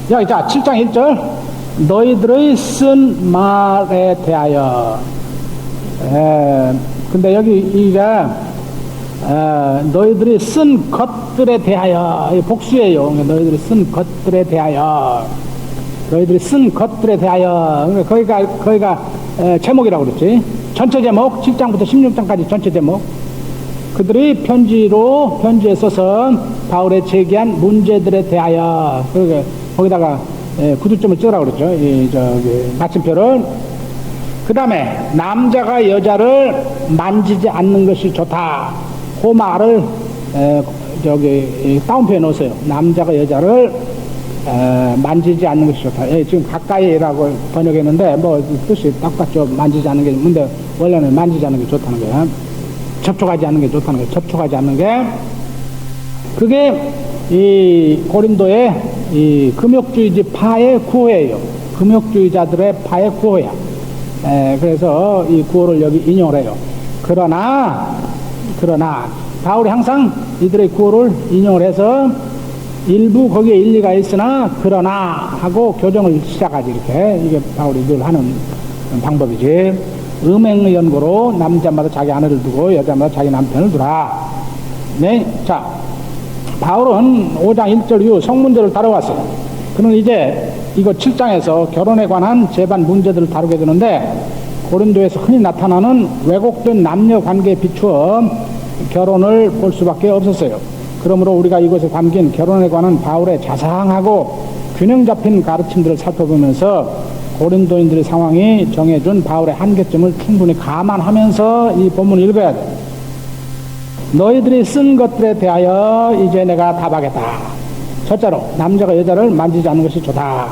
여기 자 7장 1절 너희들의 쓴 말에 대하여. 근데 여기 이가 너희들이 쓴 것들에 대하여 복수예요. 너희들이 쓴 것들에 대하여. 너희들이 쓴 것들에 대하여. 거기가 제목이라고 그랬지. 전체 제목 7장부터 16장까지 전체 제목. 그들이 편지에 써서 바울에 제기한 문제들에 대하여. 거기다가 구두점을 찍으라고 그랬죠. 마침표를. 그 다음에 남자가 여자를 만지지 않는 것이 좋다. 그 말을 다운표에 넣으세요. 남자가 여자를 만지지 않는 것이 좋다. 지금 가까이라고 번역했는데 뭐 뜻이 똑같죠. 만지지 않는 게. 근데 원래는 만지지 않는 게 좋다는 거야. 접촉하지 않는 게 좋다는 거야. 접촉하지 않는 게. 그게 이 고린도의 이 금욕주의지 파의 구호예요. 금욕주의자들의 파의 구호야. 그래서 이 구호를 여기 인용을 해요. 그러나 바울이 항상 이들의 구호를 인용을 해서 일부 거기에 일리가 있으나 그러나 하고 교정을 시작하지. 이렇게 이게 바울이 늘 하는 방법이지. 음행의 연고로 남자마다 자기 아내를 두고 여자마다 자기 남편을 두라. 네, 자 바울은 5장 1절 이후 성문제를 다뤄왔어요. 그는 이제 이거 7장에서 결혼에 관한 재반 문제들을 다루게 되는데 고린도에서 흔히 나타나는 왜곡된 남녀 관계에 비추어 결혼을 볼 수밖에 없었어요. 그러므로 우리가 이것에 담긴 결혼에 관한 바울의 자상하고 균형 잡힌 가르침들을 살펴보면서 고린도인들의 상황이 정해준 바울의 한계점을 충분히 감안하면서 이 본문을 읽어야 돼. 너희들이 쓴 것들에 대하여 이제 내가 답하겠다. 첫째로 남자가 여자를 만지지 않는 것이 좋다.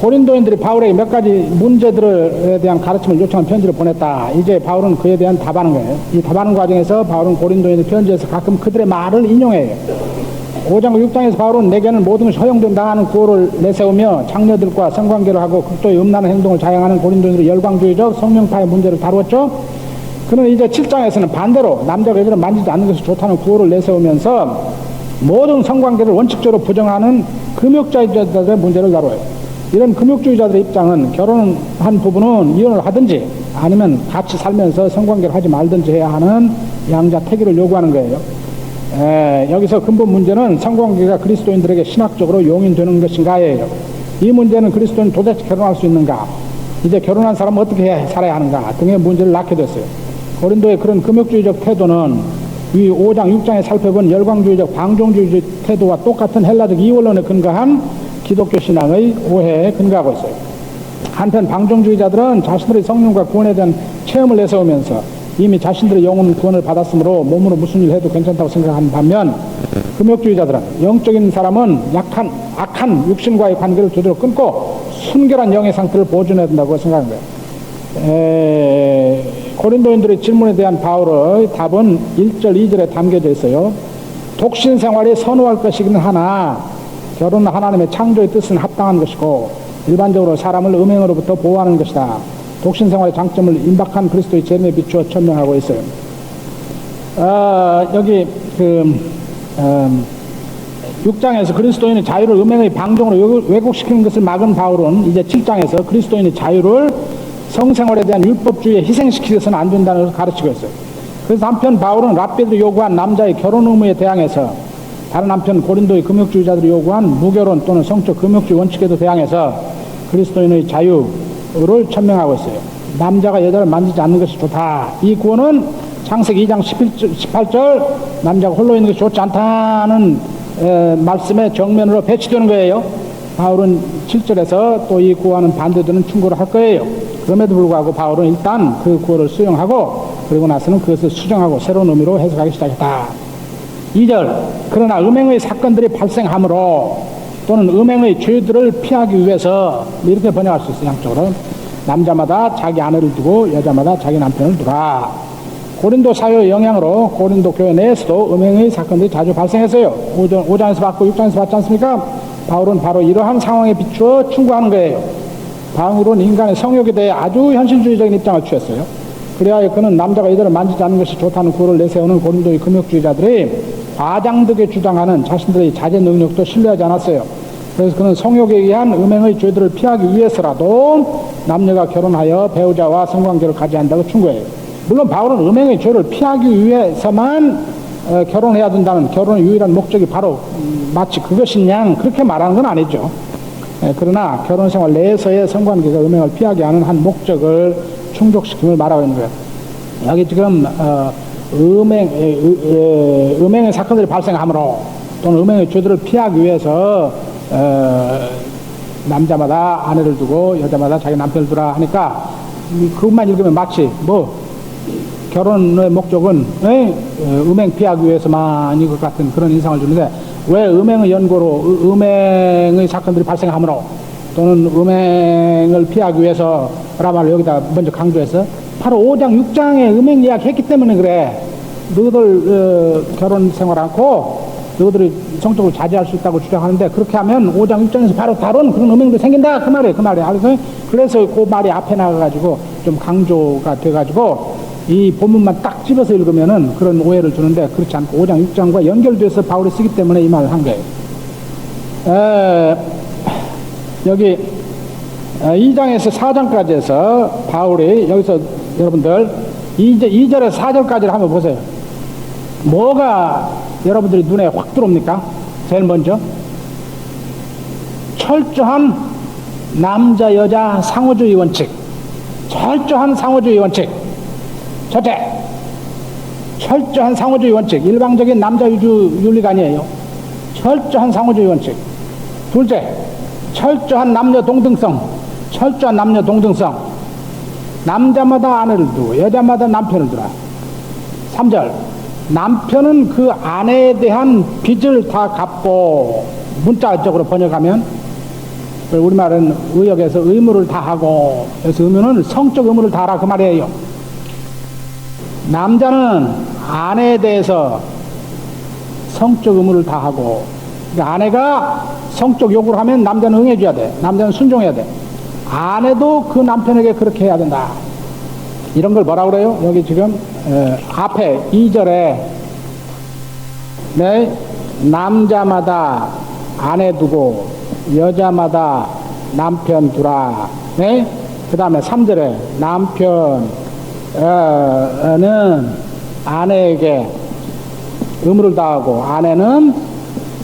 고린도인들이 바울에게 몇 가지 문제들에 대한 가르침을 요청한 편지를 보냈다. 이제 바울은 그에 대한 답하는 거예요. 이 답하는 과정에서 바울은 고린도인의 편지에서 가끔 그들의 말을 인용해요. 5장과 6장에서 바울은 내게는 모든 것이 허용된다 하는 구호를 내세우며 장녀들과 성관계를 하고 극도의 음란한 행동을 자행하는 고린도인들의 열광주의적 성령파의 문제를 다루었죠. 그는 이제 7장에서는 반대로 남자가 여자를 만지지 않는 것이 좋다는 구호를 내세우면서 모든 성관계를 원칙적으로 부정하는 금욕주의자들의 문제를 다뤄요. 이런 금욕주의자들의 입장은 결혼한 부부는 이혼을 하든지 아니면 같이 살면서 성관계를 하지 말든지 해야 하는 양자 태기를 요구하는 거예요. 여기서 근본 문제는 성관계가 그리스도인들에게 신학적으로 용인되는 것인가예요. 이 문제는 그리스도인 도대체 결혼할 수 있는가, 이제 결혼한 사람은 어떻게 살아야 하는가 등의 문제를 낳게 됐어요. 고린도의 그런 금욕주의적 태도는 이 5장 6장에 살펴본 열광주의적 방종주의적 태도와 똑같은 헬라적 이원론에 근거한 기독교 신앙의 오해에 근거하고 있어요. 한편 방종주의자들은 자신들의 성령과 구원에 대한 체험을 내세우면서 이미 자신들의 영혼은 구원을 받았으므로 몸으로 무슨 일을 해도 괜찮다고 생각하는 반면 금욕주의자들은 영적인 사람은 악한 육신과의 관계를 제대로 끊고 순결한 영의 상태를 보존해야 된다고 생각하는 거예요. 고린도인들의 질문에 대한 바울의 답은 1절 2절에 담겨져 있어요. 독신 생활에 선호할 것이긴 하나 결혼은 하나님의 창조의 뜻은 합당한 것이고 일반적으로 사람을 음행으로부터 보호하는 것이다. 독신 생활의 장점을 임박한 그리스도의 재미에 비추어 천명하고 있어요. 여기 6장에서 그리스도인의 자유를 음행의 방종으로 왜곡시키는 것을 막은 바울은 이제 7장에서 그리스도인의 자유를 성생활에 대한 율법주의에 희생시키서는 안 된다는 것을 가르치고 있어요. 그래서 한편 바울은 랍비들이 요구한 남자의 결혼 의무에 대항해서 다른 한편 고린도의 금욕주의자들이 요구한 무결혼 또는 성적 금욕주의 원칙에도 대항해서 그리스도인의 자유를 천명하고 있어요. 남자가 여자를 만지지 않는 것이 좋다. 이 구호는 창세기 2장 18절 남자가 홀로 있는 것이 좋지 않다는 말씀의 정면으로 배치되는 거예요. 바울은 7절에서 또 이 구호와는 반대되는 충고를 할 거예요. 그럼에도 불구하고 바울은 일단 그 구호를 수용하고 그리고 나서는 그것을 수정하고 새로운 의미로 해석하기 시작했다. 2절 그러나 음행의 사건들이 발생하므로 또는 음행의 죄들을 피하기 위해서 이렇게 번역할 수 있어요. 양쪽으로 남자마다 자기 아내를 두고 여자마다 자기 남편을 두라. 고린도 사회의 영향으로 고린도 교회 내에서도 음행의 사건들이 자주 발생했어요. 5장에서 봤고 6장에서 봤지 않습니까? 바울은 바로 이러한 상황에 비추어 충고하는 거예요. 바울은 인간의 성욕에 대해 아주 현실주의적인 입장을 취했어요. 그래야 그는 남자가 여자를 만지지 않는 것이 좋다는 구호를 내세우는 고린도의 금욕주의자들이 과장되게 주장하는 자신들의 자제 능력도 신뢰하지 않았어요. 그래서 그는 성욕에 의한 음행의 죄들을 피하기 위해서라도 남녀가 결혼하여 배우자와 성관계를 가져야 한다고 충고해요. 물론 바울은 음행의 죄를 피하기 위해서만 결혼해야 된다는 결혼의 유일한 목적이 바로 마치 그것이냐 그렇게 말하는 건 아니죠. 그러나 결혼생활 내에서의 성관계가 음행을 피하게 하는 한 목적을 충족시킴을 말하고 있는 거예요. 여기 지금 음행의 사건들이 발생하므로 또는 음행의 죄들을 피하기 위해서 남자마다 아내를 두고 여자마다 자기 남편을 두라 하니까 그것만 읽으면 마치 결혼의 목적은 음행 피하기 위해서만이 것 같은 그런 인상을 주는데, 왜 음행의 연고로 음행의 사건들이 발생하므로 또는 음행을 피하기 위해서라 말을 여기다 먼저 강조해서 바로 5장 6장에 음행 이야기 했기 때문에 그래. 너희들 결혼 생활 않고 너희들이 성적으로 자제할 수 있다고 주장하는데, 그렇게 하면 5장 6장에서 바로 다른 그런 음행도 생긴다 그 말이에요. 그래서 그 말이 앞에 나가가지고 좀 강조가 돼가지고 이 본문만 딱 집어서 읽으면은 그런 오해를 주는데, 그렇지 않고 5장 6장과 연결돼서 바울이 쓰기 때문에 이 말을 한 거예요. 여기 2장에서 4장까지 해서 바울이 여기서 여러분들 2절에서 4절까지를 한번 보세요. 뭐가 여러분들이 눈에 확 들어옵니까? 제일 먼저 철저한 남자 여자 상호주의 원칙. 철저한 상호주의 원칙. 첫째, 철저한 상호주의 원칙. 일방적인 남자 위주 윤리가 아니에요. 철저한 상호주의 원칙. 둘째, 철저한 남녀 동등성. 철저한 남녀 동등성. 남자마다 아내를 두고 여자마다 남편을 두라. 3절, 남편은 그 아내에 대한 빚을 다 갚고, 문자적으로 번역하면 우리말은 의역에서 의무를 다하고, 그래서 의무는 성적 의무를 다하라 그 말이에요. 남자는 아내에 대해서 성적 의무를 다하고, 그러니까 아내가 성적 요구를 하면 남자는 응해줘야 돼. 남자는 순종해야 돼. 아내도 그 남편에게 그렇게 해야 된다. 이런 걸 뭐라고 그래요? 여기 지금 앞에 2절에 남자마다 아내 두고 여자마다 남편 두라. 그 다음에 3절에 남편은 아내에게 의무를 다하고 아내는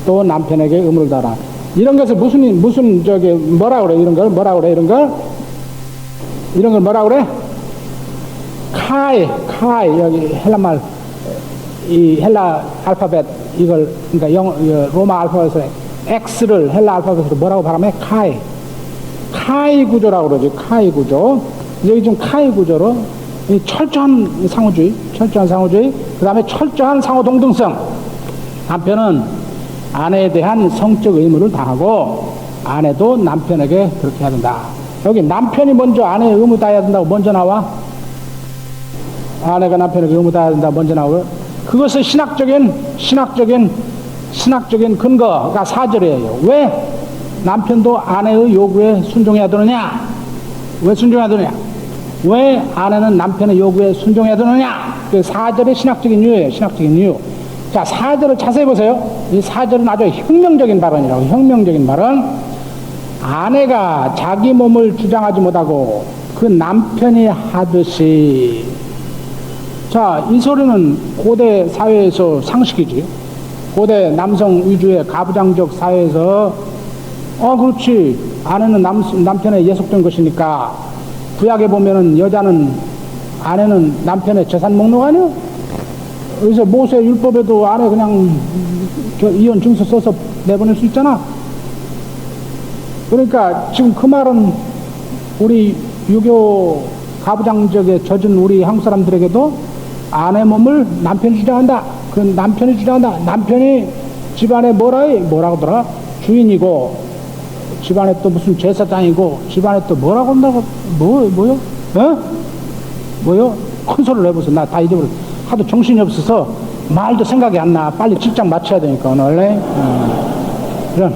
또 남편에게 의무를 다하라. 이런 것을 무슨 저기 뭐라 그래? 이런 걸 뭐라 그래? 이런 걸 뭐라 그래? 카이 여기 헬라말, 이 헬라 알파벳 이걸, 그러니까 로마 알파벳에서 X를 헬라 알파벳으로 뭐라고 발음해? 카이 구조라고 그러죠. 카이 구조. 여기 좀 카이 구조로 이 철저한 상호주의, 그 다음에 철저한 상호 동등성. 남편은 아내에 대한 성적 의무를 다하고 아내도 남편에게 그렇게 해야 된다. 여기 남편이 먼저 아내의 의무 다해야 된다고 먼저 나와. 아내가 남편에게 의무 다해야 된다고 먼저 나오고, 그것은 신학적인 근거가 4절이에요. 왜 남편도 아내의 요구에 순종해야 되느냐? 왜 순종해야 되느냐? 왜 아내는 남편의 요구에 순종해야 되느냐? 그 4절의 신학적인 이유예요. 신학적인 이유. 자, 4절을 자세히 보세요. 이 4절은 아주 혁명적인 발언이라고. 혁명적인 발언. 아내가 자기 몸을 주장하지 못하고 그 남편이 하듯이. 자, 이 소리는 고대 사회에서 상식이지. 고대 남성 위주의 가부장적 사회에서 그렇지. 아내는 남편에 예속된 것이니까. 구약에 보면은 아내는 남편의 재산 목록 아니야? 그래서 모세 율법에도 아내 그냥 이혼 증서 써서 내보낼 수 있잖아. 그러니까 지금 그 말은 우리 유교 가부장적에 젖은 우리 한국 사람들에게도 아내 몸을 남편이 주장한다. 그 남편이 주장한다. 남편이 집안에 뭐라고 하더라? 주인이고, 집안에 또 무슨 제사장이고, 집안에 또 뭐라고 한다고, 뭐요? 뭐요? 큰 소리를 해보세요. 나 다 잊어버렸어. 하도 정신이 없어서 말도 생각이 안 나. 빨리 직장 마쳐야 되니까, 오늘. 그럼,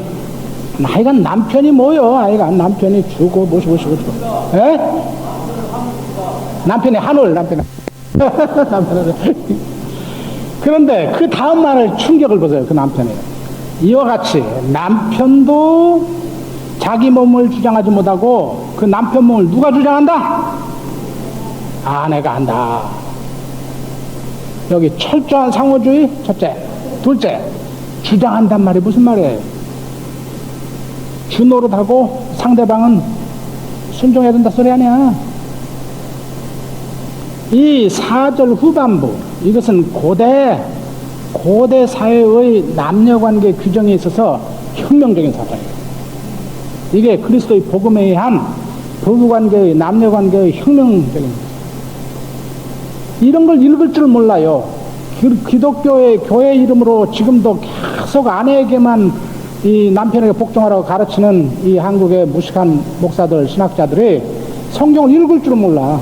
하여간 남편이 뭐요? 하여간 남편이 주고, 모시고. 남편이 한올, 그런데 그 다음 말을 충격을 보세요. 그 남편이. 이와 같이 남편도 자기 몸을 주장하지 못하고 그 남편 몸을 누가 주장한다? 아내가 한다. 여기 철저한 상호주의 첫째. 둘째, 주장한단 말이 무슨 말이에요? 주노릇하고 상대방은 순종해야 된다 소리 아니야. 이 4절 후반부, 이것은 고대 사회의 남녀관계 규정에 있어서 혁명적인 사상이에요. 이게 그리스도의 복음에 의한 부부관계의 남녀관계의 혁명적인, 이런 걸 읽을 줄 몰라요. 기독교의 교회 이름으로 지금도 계속 아내에게만 이 남편에게 복종하라고 가르치는 이 한국의 무식한 목사들, 신학자들이 성경을 읽을 줄은 몰라.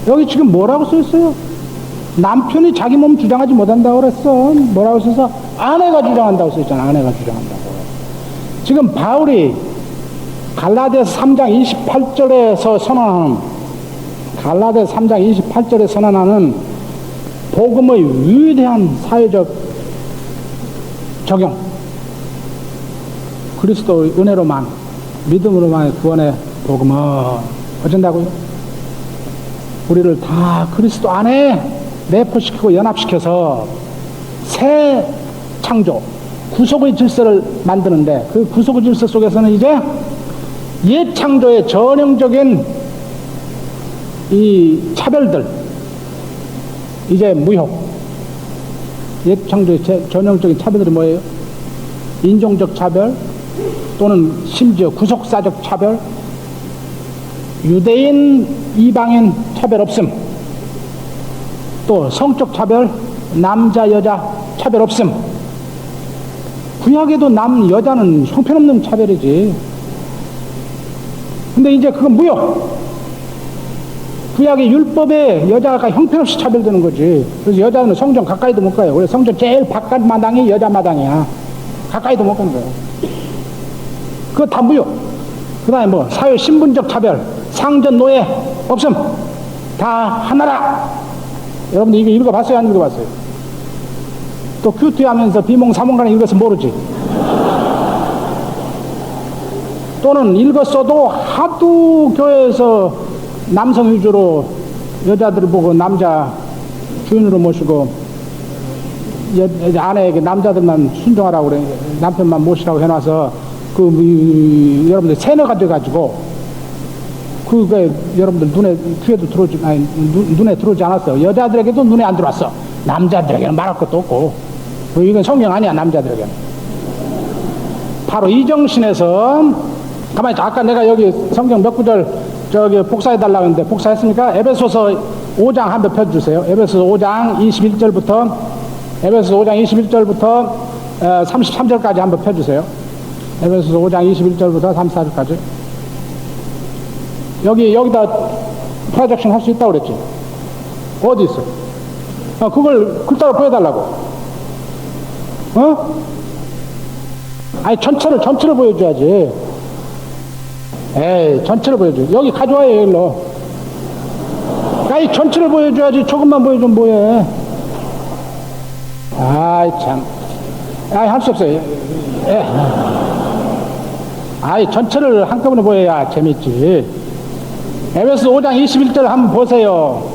여기 지금 뭐라고 써 있어요? 남편이 자기 몸 주장하지 못한다고 그랬어. 뭐라고 써서? 아내가 주장한다고 써 있잖아. 아내가 주장한다고. 지금 바울이 갈라디아서 3장 28절에서 선언하는, 갈라디아서 3장 28절에 선언하는 복음의 위대한 사회적 적용, 그리스도의 은혜로만, 믿음으로만의 구원의 복음은 어쩐다고요? 우리를 다 그리스도 안에 내포시키고 연합시켜서 새 창조, 구속의 질서를 만드는데, 그 구속의 질서 속에서는 이제 옛 창조의 전형적인 이 차별들 이제 무효. 옛 창조의 전형적인 차별들이 뭐예요? 인종적 차별, 또는 심지어 구속사적 차별, 유대인 이방인 차별 없음, 또 성적 차별, 남자 여자 차별 없음. 구약에도 남 여자는 형편없는 차별이지. 근데 이제 그건 무효. 구약의 율법에 여자가 형편없이 차별되는 거지. 그래서 여자는 성전 가까이도 못 가요. 원래 성전 제일 바깥 마당이 여자 마당이야. 가까이도 못 가는 거예요. 그거 다 무효. 그 다음에 뭐 사회 신분적 차별, 상전 노예 없음. 다 하나라. 여러분들 이거 읽어봤어요? 안 읽어봤어요? 또 큐티 하면서 비몽사몽간에 읽어서 모르지. 또는 읽었어도 하도 교회에서 남성 위주로 여자들을 보고 남자 주인으로 모시고 아내에게 남자들만 순종하라고 그래, 남편만 모시라고 해놔서 여러분들 세뇌가 돼가지고 그게 여러분들 귀에도 들어오지, 아니, 눈에 들어오지 않았어. 여자들에게도 눈에 안 들어왔어. 남자들에게는 말할 것도 없고. 이건 성경 아니야. 남자들에게는 바로 이 정신에서 가만히 있어. 아까 내가 여기 성경 몇 구절 저기 복사해달라고 했는데 복사했습니까? 에베소서 5장 한번 펴주세요. 에베소서 5장 21절부터 33절까지 한번 펴주세요. 에베소서 5장 21절부터 34절까지. 여기다 프로젝션 할 수 있다고 그랬지? 어디 있어? 그걸 글자로 보여달라고. 아니, 전체를 보여줘야지. 에이, 전체를 보여줘. 여기 가져와요, 일로. 아이, 전체를 보여줘야지. 조금만 보여주면 뭐해. 아이, 참. 아이, 할 수 없어요. 예. 아이, 전체를 한꺼번에 보여야 재밌지. 에베소 5장 21절 한번 보세요.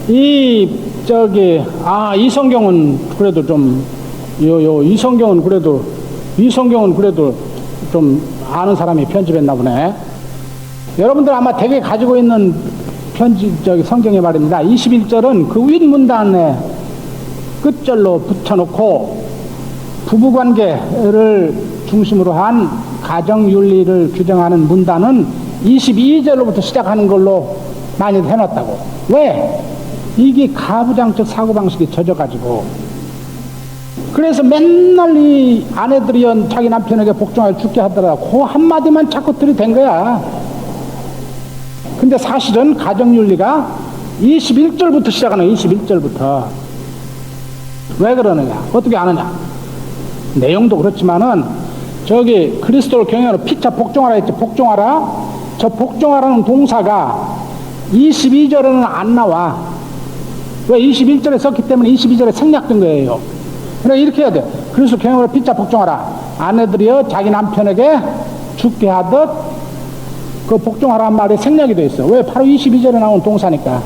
이 성경은 그래도 좀, 이 성경은 그래도 좀 아는 사람이 편집했나 보네. 여러분들 아마 대개 가지고 있는 성경의 말입니다. 21절은 그 윗문단에 끝절로 붙여놓고 부부관계를 중심으로 한 가정윤리를 규정하는 문단은 22절로부터 시작하는 걸로 많이 해놨다고. 왜? 이게 가부장적 사고방식이 젖어가지고. 그래서 맨날 이 아내들이 자기 남편에게 복종하여 죽게 하더라도 그 한마디만 자꾸 들이댄 거야. 근데 사실은 가정윤리가 21절부터 시작하는 21절부터. 왜 그러느냐? 어떻게 아느냐? 내용도 그렇지만은 저기 그리스도를 경외하러 피차 복종하라 했지. 복종하라. 저 복종하라는 동사가 22절에는 안 나와. 왜? 21절에 썼기 때문에 22절에 생략된 거예요. 그래, 이렇게 해야 돼. 그래서 경영으로 피차 복종하라. 아내들이여 자기 남편에게 죽게 하듯 그 복종하라는 말에 생략이 돼 있어. 왜? 바로 22절에 나온 동사니까.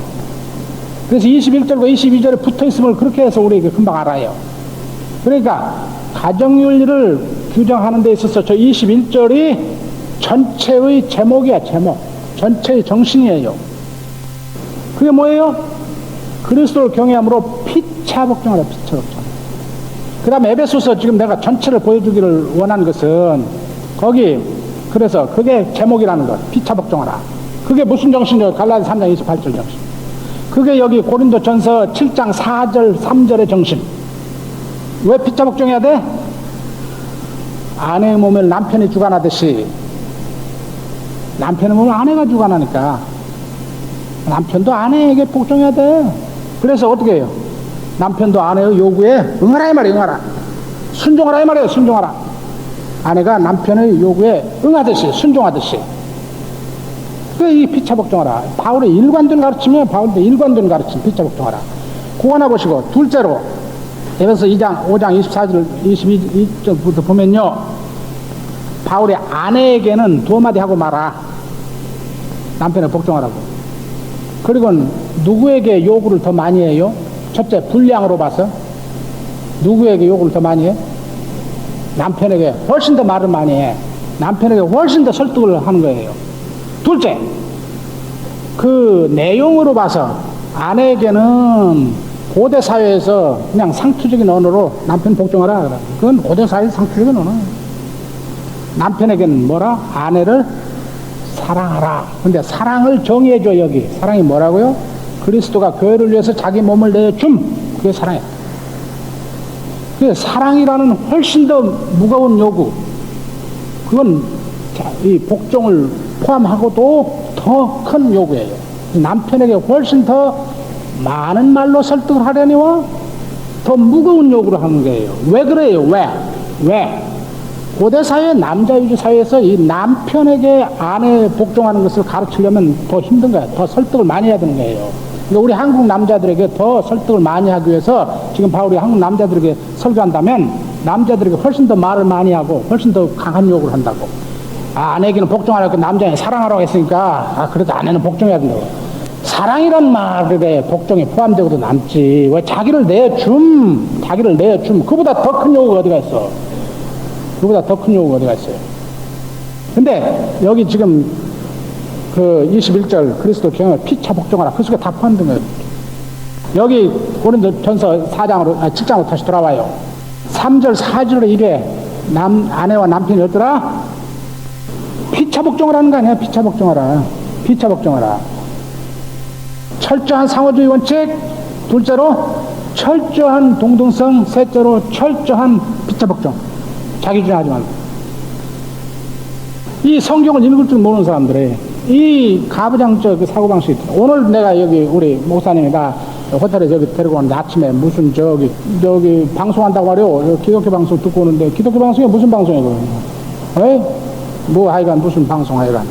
그래서 21절과 22절에 붙어 있음을 그렇게 해서 우리 금방 알아요. 그러니까 가정윤리를 규정하는 데 있어서 저 21절이 전체의 제목이야, 제목. 전체의 정신이에요. 그게 뭐예요? 그리스도를 경외함으로 피차 복종하라, 피차 복종. 그 다음에 에베소서 지금 내가 전체를 보여주기를 원하는 것은 거기 그래서 그게 제목이라는 것. 피차 복종하라. 그게 무슨 정신이에요? 갈라디아 3장 28절 정신. 그게 여기 고린도전서 7장 4절 3절의 정신. 왜 피차 복종해야 돼? 아내의 몸을 남편이 주관하듯이 남편의 몸을 아내가 주관하니까 남편도 아내에게 복종해야 돼. 그래서 어떻게 해요? 남편도 아내의 요구에 응하라 이 말이에요. 응하라. 순종하라 이 말이에요. 순종하라. 아내가 남편의 요구에 응하듯이 순종하듯이. 이 피차 복종하라. 바울의 일관된 가르침이에요. 바울의 일관된 가르침. 피차 복종하라. 그거 하나 보시고 둘째로 에베소 2장 5장 24절 22절부터 보면요, 바울의 아내에게는 두 마디 하고 말아. 남편에 복종하라고. 그리고 누구에게 요구를 더 많이 해요? 첫째, 분량으로 봐서 누구에게 요구를 더 많이 해? 남편에게 훨씬 더 말을 많이 해. 남편에게 훨씬 더 설득을 하는 거예요. 둘째, 그 내용으로 봐서 아내에게는 고대 사회에서 그냥 상투적인 언어로 남편 복종하라. 그건 고대 사회의 상투적인 언어. 남편에게는 뭐라? 아내를 사랑하라. 근데 사랑을 정의해줘. 여기 사랑이 뭐라고요? 그리스도가 교회를 위해서 자기 몸을 내줌. 그게 사랑이야. 그 사랑이라는 훨씬 더 무거운 요구. 그건 이 복종을 포함하고도 더 큰 요구예요. 남편에게 훨씬 더 많은 말로 설득을 하려니와 더 무거운 요구를 하는 거예요. 왜 그래요? 왜? 고대 사회, 남자 위주 사회에서 이 남편에게 아내 복종하는 것을 가르치려면 더 힘든 거야. 더 설득을 많이 해야 되는 거예요. 근데 우리 한국 남자들에게 더 설득을 많이 하기 위해서 지금 바울이 한국 남자들에게 설교한다면 남자들에게 훨씬 더 말을 많이 하고 훨씬 더 강한 요구를 한다고. 아내에게는 복종하라고 남자는 사랑하라고 했으니까 그래도 아내는 복종해야 된다고. 사랑이란 말에 복종이 포함되고도 남지. 왜 자기를 내줌. 그보다 더 큰 요구가 어디가 있어. 그보다 더 큰 요구가 어디가 있어요. 근데 여기 지금 그 21절 그리스도 경영을 피차 복종하라. 그 속에 다 포함된 거예요. 여기 고린도전서 7장으로 다시 돌아와요. 3절 4절에 이게 아내와 남편이 어더라? 피차 복종을 하는 거 아니야. 피차 복종하라. 철저한 상호주의 원칙, 둘째로 철저한 동등성, 셋째로 철저한 피차 복종. 자기 주장하지 말고. 이 성경을 읽을 줄 모르는 사람들이 이 가부장적 그 사고방식이 있더라. 오늘 내가 여기 우리 목사님이 나 호텔에 저기 데리고 오는데 아침에 무슨 저기 방송한다고 하려. 기독교 방송 듣고 오는데 기독교 방송이 무슨 방송이고? 뭐 하여간 무슨 방송 하여간.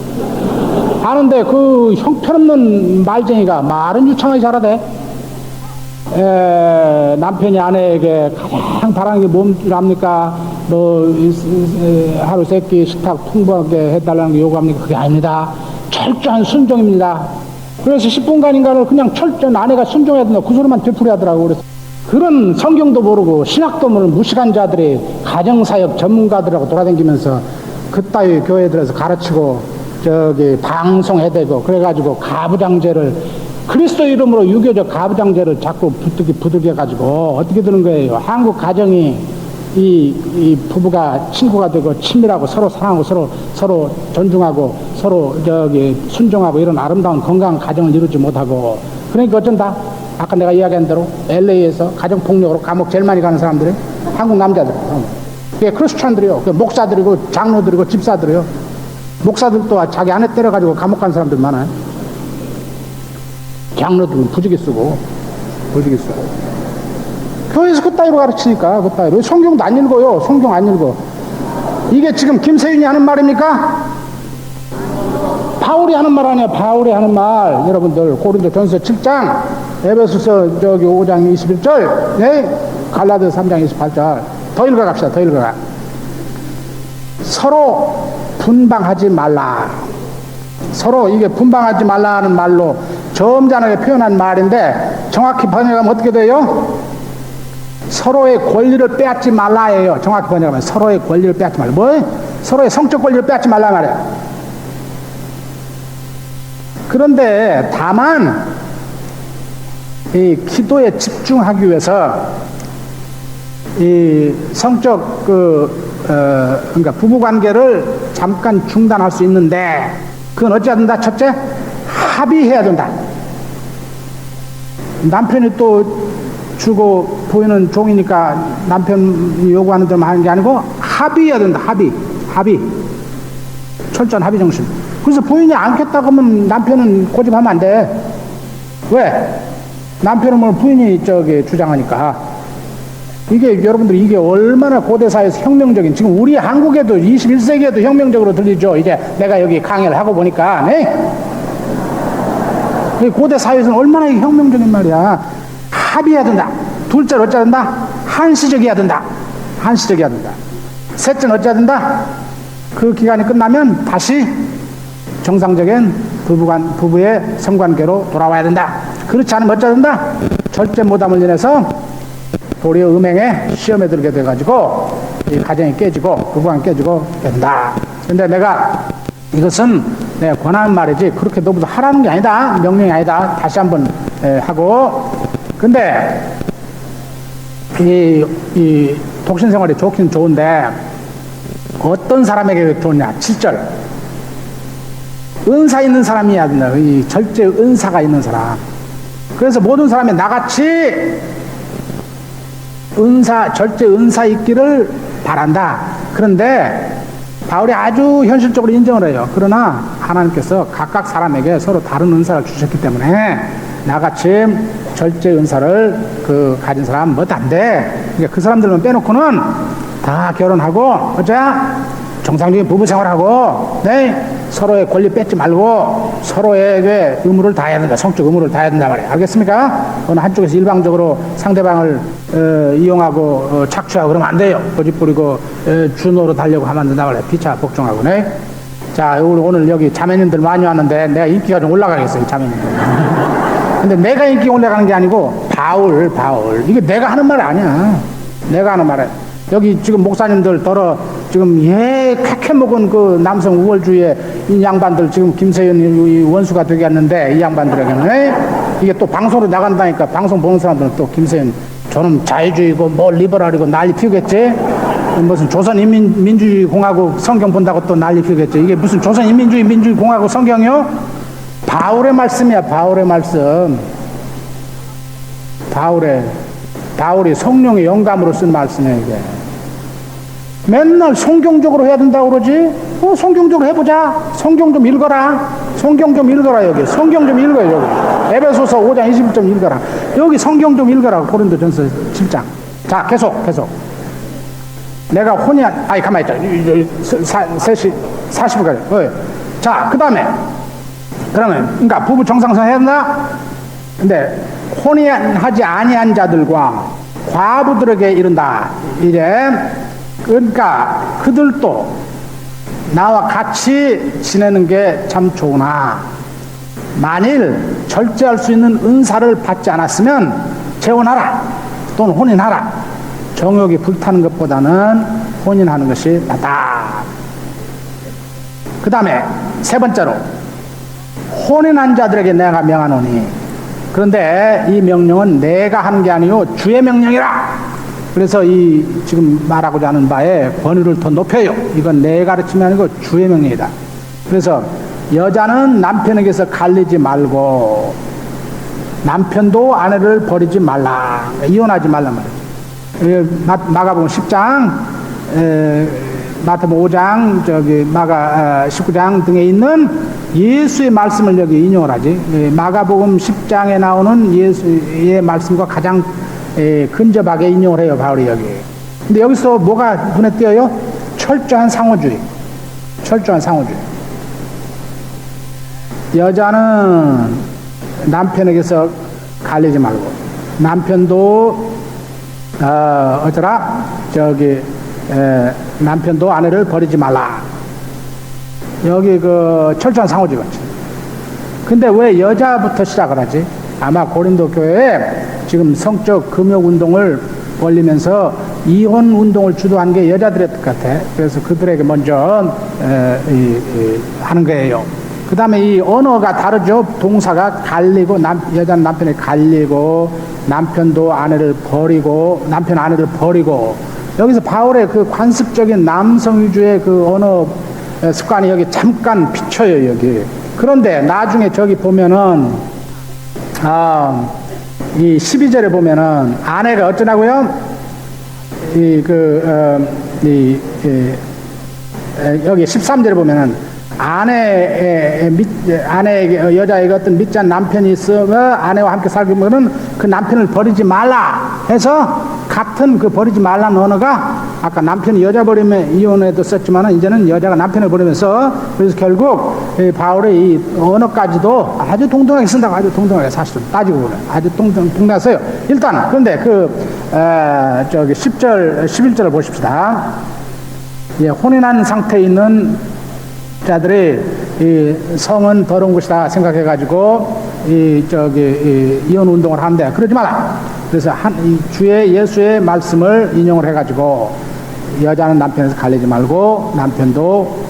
하는데 그 형편없는 말쟁이가 말은 유창하게 잘하대. 남편이 아내에게 가장 바라는 게 뭔지랍니까? 하루 3끼 식탁 풍부하게 해달라는 게 요구합니까? 그게 아닙니다. 철저한 순종입니다. 그래서 10분간인가를 그냥 철저한 아내가 순종해야 된다. 그 소리만 되풀이 하더라고. 그래서 그런 성경도 모르고 신학도 모르는 무식한 자들이 가정사역 전문가들하고 돌아다니면서 그따위 교회들에서 가르치고 저기 방송해대고 그래가지고 가부장제를 그리스도 이름으로 유교적 가부장제를 자꾸 부득이해가지고 어떻게 되는 거예요? 한국 가정이 이 부부가 친구가 되고 친밀하고 서로 사랑하고 서로 존중하고 서로 저기 순종하고 이런 아름다운 건강한 가정을 이루지 못하고 그러니까 어쩐다? 아까 내가 이야기한 대로 LA에서 가정폭력으로 감옥 제일 많이 가는 사람들이 한국 남자들. 그게 크리스찬들이요. 목사들이고 장로들이고 집사들이요. 목사들도 자기 아내 때려가지고 감옥 간 사람들 많아요. 장로들은 부지기 쓰고. 교회에서 그따위로 가르치니까, 그따위로. 성경도 안 읽어요. 성경 안 읽어. 이게 지금 김세윤이 하는 말입니까? 바울이 하는 말 아니야. 바울이 하는 말. 여러분들, 고린도전서 7장, 에베소서 저기 5장 21절. 네? 갈라디아서 3장 28절. 더 읽어갑시다. 더 읽어가. 서로 분방하지 말라. 서로 이게 분방하지 말라는 말로 점잖게 표현한 말인데 정확히 번역하면 어떻게 돼요? 서로의 권리를 빼앗지 말라예요. 정확히 번역하면 서로의 권리를 빼앗지 말라. 뭐? 서로의 성적 권리를 빼앗지 말라 말이야. 그런데 다만 이 기도에 집중하기 위해서 이 성적 그러니까 부부 관계를 잠깐 중단할 수 있는데 그건 어찌해야 된다? 첫째, 합의해야 된다. 남편이 또 주고 부인은 종이니까 남편이 요구하는 대로 하는 게 아니고 합의해야 된다. 합의. 철저한 합의 정신. 그래서 부인이 않겠다고 하면 남편은 고집하면 안 돼. 왜? 남편은 뭐 부인이 주장하니까. 이게 여러분들 이게 얼마나 고대사회에서 혁명적인, 지금 우리 한국에도 21세기에도 혁명적으로 들리죠. 이제 내가 여기 강의를 하고 보니까, 네? 고대사회에서는 얼마나 혁명적인 말이야. 합의해야 된다. 둘째로 어찌해야 된다? 한시적이어야 된다. 셋째는 어찌해야 된다? 그 기간이 끝나면 다시 정상적인 부부의 성관계로 돌아와야 된다. 그렇지 않으면 어찌해야 된다? 절제 못함을 인해서 도리어 음행에 시험에 들게 돼가지고 이 가정이 깨지고 부부관계 깨지고 된다. 근데 내가 이것은 내가 권하는 말이지 그렇게 너보다 하라는 게 아니다. 명령이 아니다. 다시 한번 하고. 근데 이 독신 생활이 좋긴 좋은데 어떤 사람에게 좋냐? 7절. 은사 있는 사람이야 된다. 이 절제 은사가 있는 사람. 그래서 모든 사람이 나같이 절제 은사 있기를 바란다. 그런데 바울이 아주 현실적으로 인정을 해요. 그러나 하나님께서 각각 사람에게 서로 다른 은사를 주셨기 때문에 나같이 절제 은사를 가진 사람 뭐 안 돼. 그러니까 그 사람들만 빼놓고는 다 결혼하고 어쩌야 정상적인 부부 생활하고, 네? 서로의 권리 뺏지 말고 서로에게 의무를 다해야 된다. 성적 의무를 다해야 된다 말이에요. 알겠습니까? 어느 한쪽에서 일방적으로 상대방을 이용하고 착취하고 그러면 안 돼요. 고집 부리고 준호로 달려고 하면 안 된다 말이에요. 피차 복종하고. 네? 자, 오늘 여기 자매님들 많이 왔는데 내가 인기가 좀 올라가겠어요. 자매님들. 근데 내가 인기 올라가는 게 아니고 바울 이게 내가 하는 말 아니야. 내가 하는 말이야. 여기 지금 목사님들 지금 칵해 먹은 그 남성 우월주의의 이 양반들 지금 김세윤 원수가 되겠는데 이 양반들에게는 이게 또 방송으로 나간다니까 방송 보는 사람들은 또 김세윤 저는 자유주의고 뭐 리버럴이고 난리 피우겠지. 무슨 조선인민주주의 공화국 성경 본다고 또 난리 피우겠지. 이게 무슨 조선인민주주의 민주주의 공화국 성경이요? 바울의 말씀이야. 바울의 말씀. 바울이 성령의 영감으로 쓴 말씀이에요. 이게 맨날 성경적으로 해야 된다고 그러지. 성경적으로 해보자. 성경 좀 읽어라. 여기 성경 좀 읽어요. 여기 에베소서 5장 21점 읽어라. 여기 성경 좀 읽어라. 고린도전서 7장. 자, 계속 내가 가만히 있자. 3시 40분까지. 자, 그 다음에 그러니까 부부 정상선 해야 된다. 근데 혼인하지 아니한 자들과 과부들에게 이른다. 이제 그러니까 그들도 나와 같이 지내는 게 참 좋으나 만일 절제할 수 있는 은사를 받지 않았으면 재혼하라 또는 혼인하라. 정욕이 불타는 것보다는 혼인하는 것이 낫다. 그 다음에 세 번째로 혼인한 자들에게 내가 명하노니. 그런데 이 명령은 내가 하는 게 아니요 주의 명령이라. 그래서 이 지금 말하고자 하는 바에 권위를 더 높여요. 이건 내 가르침이 아니고 주의 명령이다. 그래서 여자는 남편에게서 갈리지 말고 남편도 아내를 버리지 말라. 이혼하지 말라 말이에요. 마가복음 10장, 마태복음 5장, 마가 19장 등에 있는 예수의 말씀을 여기 인용을 하지. 마가복음 10장에 나오는 예수의 말씀과 가장 근접하게 인용을 해요. 바울이 여기. 근데 여기서 뭐가 눈에 띄어요? 철저한 상호주의. 여자는 남편에게서 갈리지 말고 남편도 어쩌라? 남편도 아내를 버리지 말라. 여기 그 철저한 상호지거지. 근데 왜 여자부터 시작을 하지? 아마 고린도 교회에 지금 성적 금욕 운동을 벌리면서 이혼 운동을 주도한 게 여자들의 뜻 같아. 그래서 그들에게 먼저 하는 거예요. 그 다음에 이 언어가 다르죠. 동사가 갈리고, 여자는 남편에 갈리고, 남편도 아내를 버리고, 남편 아내를 버리고. 여기서 바울의 그 관습적인 남성 위주의 그 언어 습관이 여기 잠깐 비쳐요, 여기. 그런데 나중에 저기 보면은, 이 12절에 보면은 아내가 어쩌냐고요? 여기 13절에 보면은 아내에게, 여자에게 어떤 믿지 않는 남편이 있으면 아내와 함께 살게 되면은 그 남편을 버리지 말라 해서 같은 그 버리지 말라는 언어가 아까 남편이 여자 버리면 이혼에도 썼지만은 이제는 여자가 남편을 버리면서 그래서 결국 바울의 이 언어까지도 아주 동등하게 쓴다고 아주 동등하게 사실은 따지고 보면 아주 동등하게 써요. 일단 그런데 10절, 11절을 보십시다. 예, 혼인한 상태에 있는 자들이 이 성은 더러운 곳이다 생각해가지고 이혼 운동을 하는데 그러지 마라. 그래서 주의 예수의 말씀을 인용을 해가지고 여자는 남편에서 갈리지 말고 남편도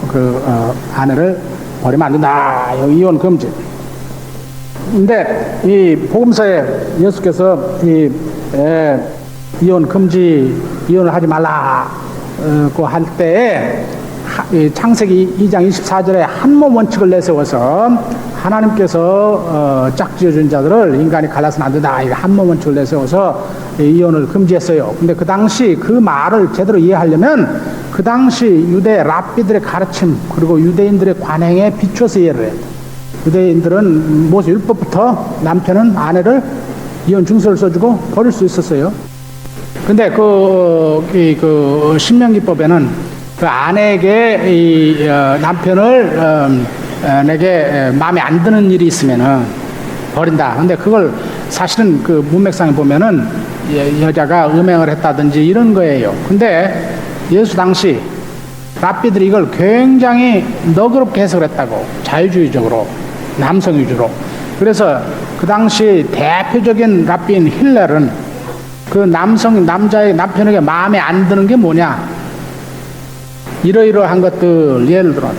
아내를 버리면 안 된다. 여기 이혼 금지. 근데 이 복음서에 예수께서 이혼 금지, 이혼을 하지 말라고 할 때에 창세기 2장 24절에 한 몸 원칙을 내세워서 하나님께서 짝지어준 자들을 인간이 갈라서는 안 된다. 한 몸 원칙을 내세워서 이혼을 금지했어요. 근데 그 당시 그 말을 제대로 이해하려면 그 당시 유대 랍비들의 가르침 그리고 유대인들의 관행에 비춰서 이해를 해야 돼. 유대인들은 모세 율법부터 남편은 아내를 이혼 증서를 써주고 버릴 수 있었어요. 근데 신명기법에는 그 아내에게 남편을 내게 마음에 안 드는 일이 있으면은 버린다. 근데 그걸 사실은 그 문맥상에 보면은 여자가 음행을 했다든지 이런 거예요. 근데 예수 당시 랍비들이 이걸 굉장히 너그럽게 해석을 했다고. 자유주의적으로, 남성 위주로. 그래서 그 당시 대표적인 랍비인 힐렐은 그 남자의 남편에게 마음에 안 드는 게 뭐냐? 이러이러한 것들 예를 들어.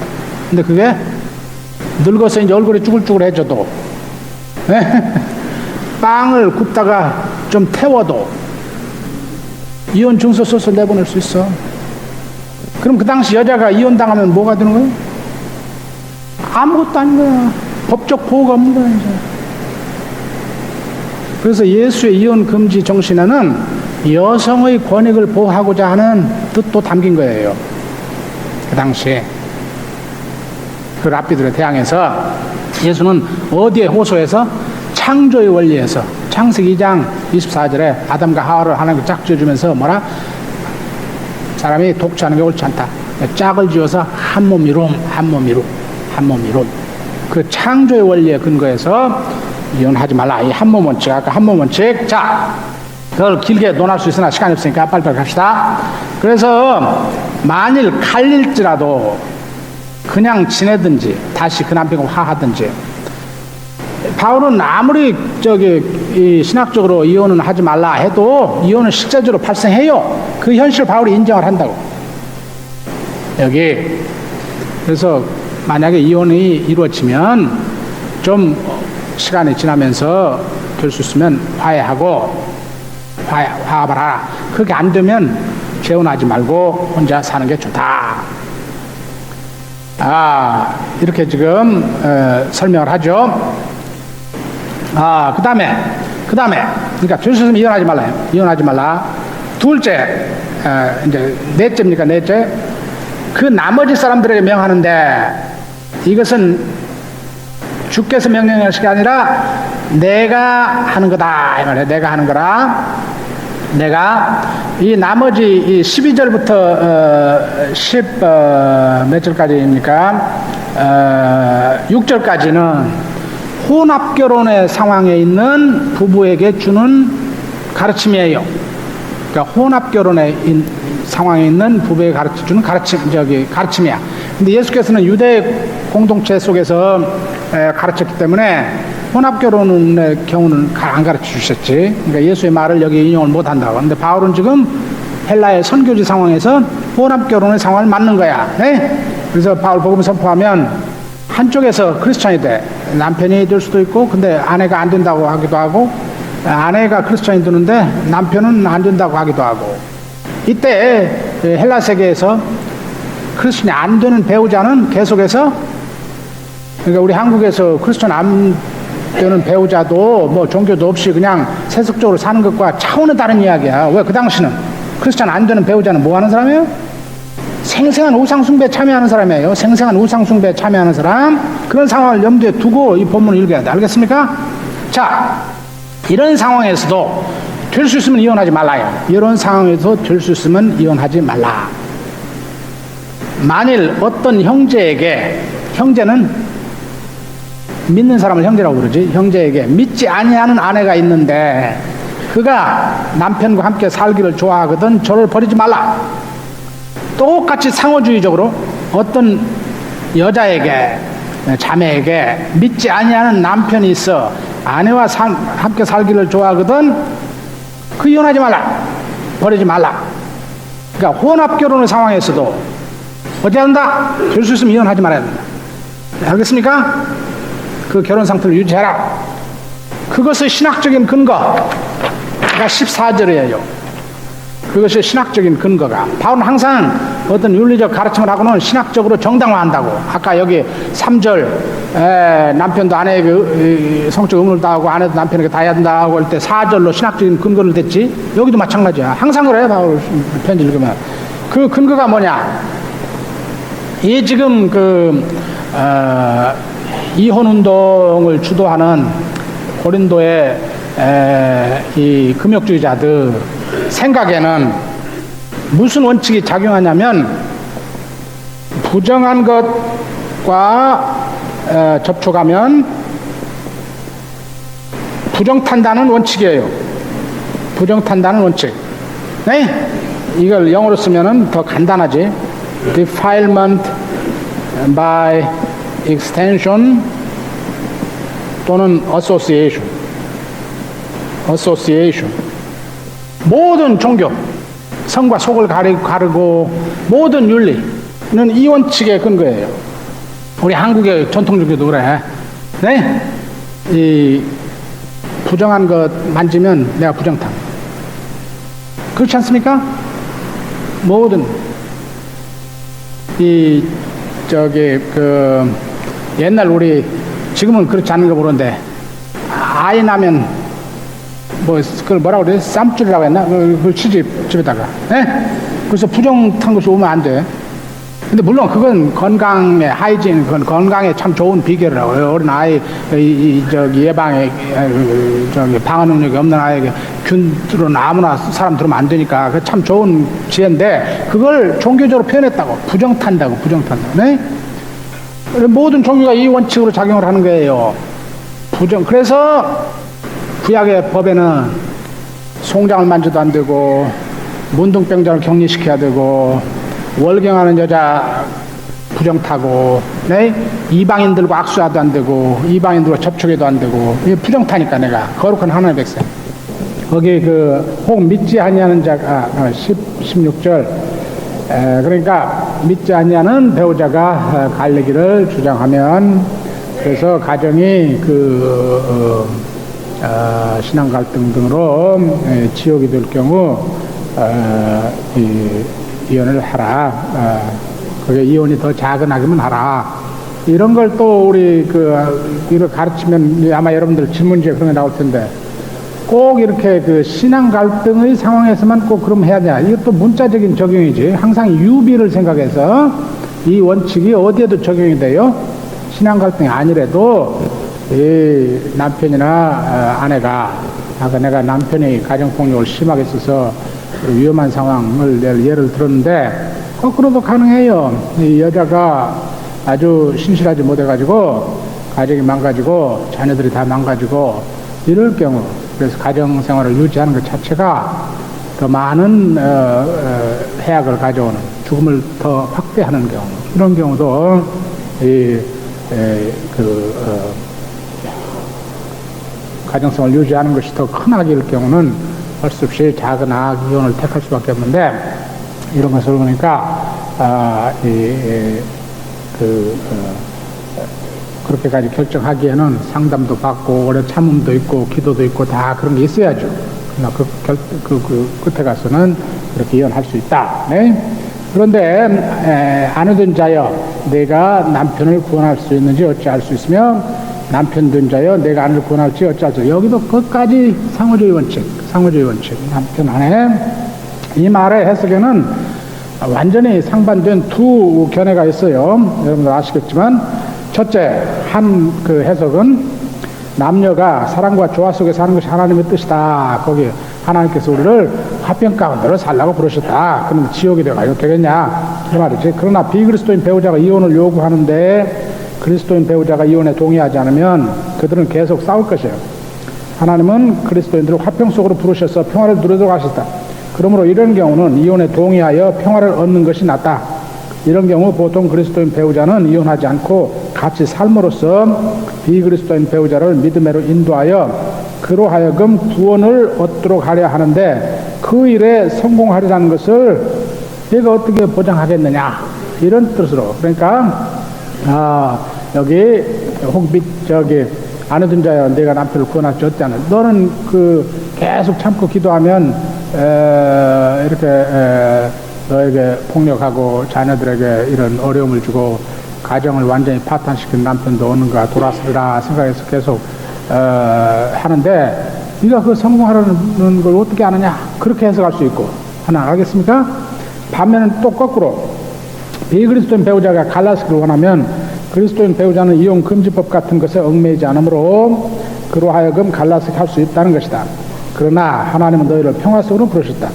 근데 그게 늙어서 이제 얼굴이 쭈글쭈글해져도 빵을 굽다가 좀 태워도 이혼 증서 써서 내보낼 수 있어. 그럼 그 당시 여자가 이혼당하면 뭐가 되는 거예요? 아무것도 아닌 거야. 법적 보호가 없는 거야 이제. 그래서 예수의 이혼 금지 정신에는 여성의 권익을 보호하고자 하는 뜻도 담긴 거예요. 그 당시에 그 랍비들에 대항해서 예수는 어디에 호소해서? 창조의 원리에서. 창세기 2장 24절에 아담과 하와를 하나님께 짝 지어주면서 뭐라? 사람이 독취하는 게 옳지 않다. 짝을 지어서 한 몸 이룸, 한 몸 이룸, 한 몸 이룸. 그 창조의 원리에 근거해서 이혼하지 말라. 이 한 몸 원칙, 아까 한 몸 원칙. 자, 그걸 길게 논할 수 있으나 시간이 없으니까 빨리빨리 갑시다. 그래서 만일 갈릴지라도 그냥 지내든지 다시 그 남편과 화하든지, 바울은 아무리 신학적으로 이혼은 하지 말라 해도 이혼은 실제적으로 발생해요. 그 현실을 바울이 인정을 한다고. 여기 그래서 만약에 이혼이 이루어지면 좀 시간이 지나면서 될 수 있으면 화해하고 화합을 하라. 그게 안 되면 재혼하지 말고 혼자 사는 게 좋다. 이렇게 지금 설명을 하죠. 그 다음에 그러니까 될 수 있으면 이혼하지 말라. 둘째, 이제 넷째입니까? 넷째, 그 나머지 사람들에게 명하는데 이것은 주께서 명령하는 것이 아니라 내가 하는 거다 이 말이에요. 내가 하는 거라. 내가 이 나머지 이 12절부터 10 몇 절까지입니까? 6절까지는 혼합 결혼의 상황에 있는 부부에게 주는 가르침이에요. 그러니까 혼합 결혼의 상황에 있는 부부에 가르쳐주는 가르침이야. 근데 예수께서는 유대 공동체 속에서 가르쳤기 때문에 혼합 결혼의 경우는 안 가르쳐 주셨지. 그러니까 예수의 말을 여기 인용을 못 한다고. 근데 바울은 지금 헬라의 선교지 상황에서 혼합 결혼의 상황을 맞는 거야. 네? 그래서 바울 복음 선포하면 한쪽에서 크리스찬이 돼. 남편이 될 수도 있고, 근데 아내가 안 된다고 하기도 하고, 아내가 크리스찬이 되는데 남편은 안 된다고 하기도 하고. 이때 헬라 세계에서 크리스찬이 안 되는 배우자는 계속해서, 그러니까 우리 한국에서 크리스찬 안 되는 배우자도 뭐 종교도 없이 그냥 세속적으로 사는 것과 차원의 다른 이야기야. 왜? 그 당시는 크리스찬 안 되는 배우자는 뭐 하는 사람이에요? 생생한 우상숭배에 참여하는 사람이에요. 생생한 우상숭배에 참여하는 사람. 그런 상황을 염두에 두고 이 본문을 읽어야 돼. 알겠습니까? 자, 이런 상황에서도 될 수 있으면 이혼하지 말라요. 이런 상황에서 될 수 있으면 이혼하지 말라. 만일 어떤 형제에게, 형제는 믿는 사람을 형제라고 부르지, 형제에게 믿지 아니하는 아내가 있는데 그가 남편과 함께 살기를 좋아하거든 저를 버리지 말라. 똑같이 상호주의적으로 어떤 여자에게, 자매에게 믿지 아니하는 남편이 있어 아내와 함께 살기를 좋아하거든 그 이혼하지 말라. 버리지 말라. 그러니까 혼합 결혼의 상황에서도 어찌 한다? 될 수 있으면 이혼하지 말아야 된다. 알겠습니까? 그 결혼 상태를 유지해라. 그것의 신학적인 근거가 14절이에요. 그것이 신학적인 근거가. 바울은 항상 어떤 윤리적 가르침을 하고는 신학적으로 정당화한다고. 아까 여기 3절 남편도 아내에게 성적 의무를 다하고 아내도 남편에게 다해야 된다고 할 때 4절로 신학적인 근거를 댔지. 여기도 마찬가지야. 항상 그래. 바울 편지 읽으면. 그 근거가 뭐냐. 이 지금 이혼운동을 주도하는 고린도의 이 금욕주의자들 생각에는 무슨 원칙이 작용하냐면 부정한 것과 접촉하면 부정탄다는 원칙이에요. 부정탄다는 원칙. 네? 이걸 영어로 쓰면은 더 간단하지. Defilement by extension 또는 association. 모든 종교, 성과 속을 가르고 모든 윤리는 이 원칙의 근거예요. 우리 한국의 전통 종교도 그래. 네? 이 부정한 것 만지면 내가 부정탐. 그렇지 않습니까? 모든 옛날 우리 지금은 그렇지 않은 거 모르는데 아이 나면 그걸 뭐라고 그래? 쌈줄이라고 했나? 그걸 치지 집에다가. 예? 그래서 부정탄 것이 오면 안 돼. 근데 물론 그건 건강에 하이진, 그건 건강에 참 좋은 비결이라고요. 어린 아이 예방에 방어 능력이 없는 아이에게 균 들은 아무나 사람 들으면 안 되니까 그 참 좋은 지혜인데 그걸 종교적으로 표현했다고. 부정탄다고. 네? 모든 종교가 이 원칙으로 작용을 하는 거예요. 그래서 구약의 법에는 송장을 만져도 안 되고 문둥병자를 격리시켜야 되고 월경하는 여자 부정타고, 네? 이방인들과 악수해도 안 되고 이방인들과 접촉해도 안 되고 이게 부정타니까 내가 거룩한 하나님의 백성. 거기 혹 믿지 아니하는 자가 16절 그러니까 믿지 아니하는 배우자가 갈리기를 주장하면 그래서 가정이 신앙 갈등 등으로 지옥이 될 경우 이혼을 하라. 그게 이혼이 더 작은 악이면 하라. 이런 걸 또 우리 이걸 가르치면 아마 여러분들 질문지에 그런 게 나올 텐데 꼭 이렇게 신앙 갈등의 상황에서만 꼭 그럼 해야 되냐. 이것도 문자적인 적용이지. 항상 유비를 생각해서 이 원칙이 어디에도 적용이 돼요. 신앙 갈등이 아니래도 이 남편이나 아내가 아까 내가 남편이 가정폭력을 심하게 써서 위험한 상황을 예를 들었는데 거꾸로도 가능해요. 이 여자가 아주 신실하지 못해가지고 가정이 망가지고 자녀들이 다 망가지고 이럴 경우 그래서 가정생활을 유지하는 것 자체가 더 많은 해악을 가져오는, 죽음을 더 확대하는 경우, 이런 경우도 가정성을 유지하는 것이 더 큰 악일 경우는 할 수 없이 작은 악, 이혼을 택할 수밖에 없는데, 이런 것을 보니까 그렇게까지 결정하기에는 상담도 받고 오래 참음도 있고 기도도 있고 다 그런 게 있어야죠. 그러나 그 끝에 가서는 그렇게 이혼할 수 있다. 네? 그런데 아내된 자여 내가 남편을 구원할 수 있는지 어찌할 수 있으며 남편 된 자여 내가 아내를 구원할지 어찌할 수 있으며, 여기도 끝까지 상호주의 원칙 남편 아내. 이 말의 해석에는 완전히 상반된 두 견해가 있어요. 여러분들 아시겠지만, 첫째 한 그 해석은 남녀가 사랑과 조화 속에 사는 것이 하나님의 뜻이다. 거기 하나님께서 우리를 화평 가운데로 살라고 부르셨다. 그러면 지옥이 되가지고 되겠냐 이 말이지. 그러나 비그리스도인 배우자가 이혼을 요구하는데 그리스도인 배우자가 이혼에 동의하지 않으면 그들은 계속 싸울 것이에요. 하나님은 그리스도인들을 화평 속으로 부르셔서 평화를 누리도록 하셨다. 그러므로 이런 경우는 이혼에 동의하여 평화를 얻는 것이 낫다. 이런 경우 보통 그리스도인 배우자는 이혼하지 않고 같이 삶으로써 비그리스도인 배우자를 믿음으로 인도하여 그로 하여금 구원을 얻도록 하려 하는데, 그 일에 성공하리라는 것을 내가 어떻게 보장하겠느냐, 이런 뜻으로. 그러니까 여기 아내된 자여 내가 남편을 구원할 수 없지 않아. 너는 계속 참고 기도하면 이렇게 너에게 폭력하고 자녀들에게 이런 어려움을 주고 가정을 완전히 파탄시킨 남편도 오는가 돌아서리라 생각해서 계속 하는데, 네가 그 성공하려는 걸 어떻게 아느냐, 그렇게 해석할 수 있고. 하나 알겠습니까? 반면은 또 거꾸로 비그리스도인 배우자가 갈라서기를 원하면 그리스도인 배우자는 이혼 금지법 같은 것에 얽매이지 않으므로 그로 하여금 갈라서기 할 수 있다는 것이다. 그러나 하나님은 너희를 평화 속으로 부르셨다.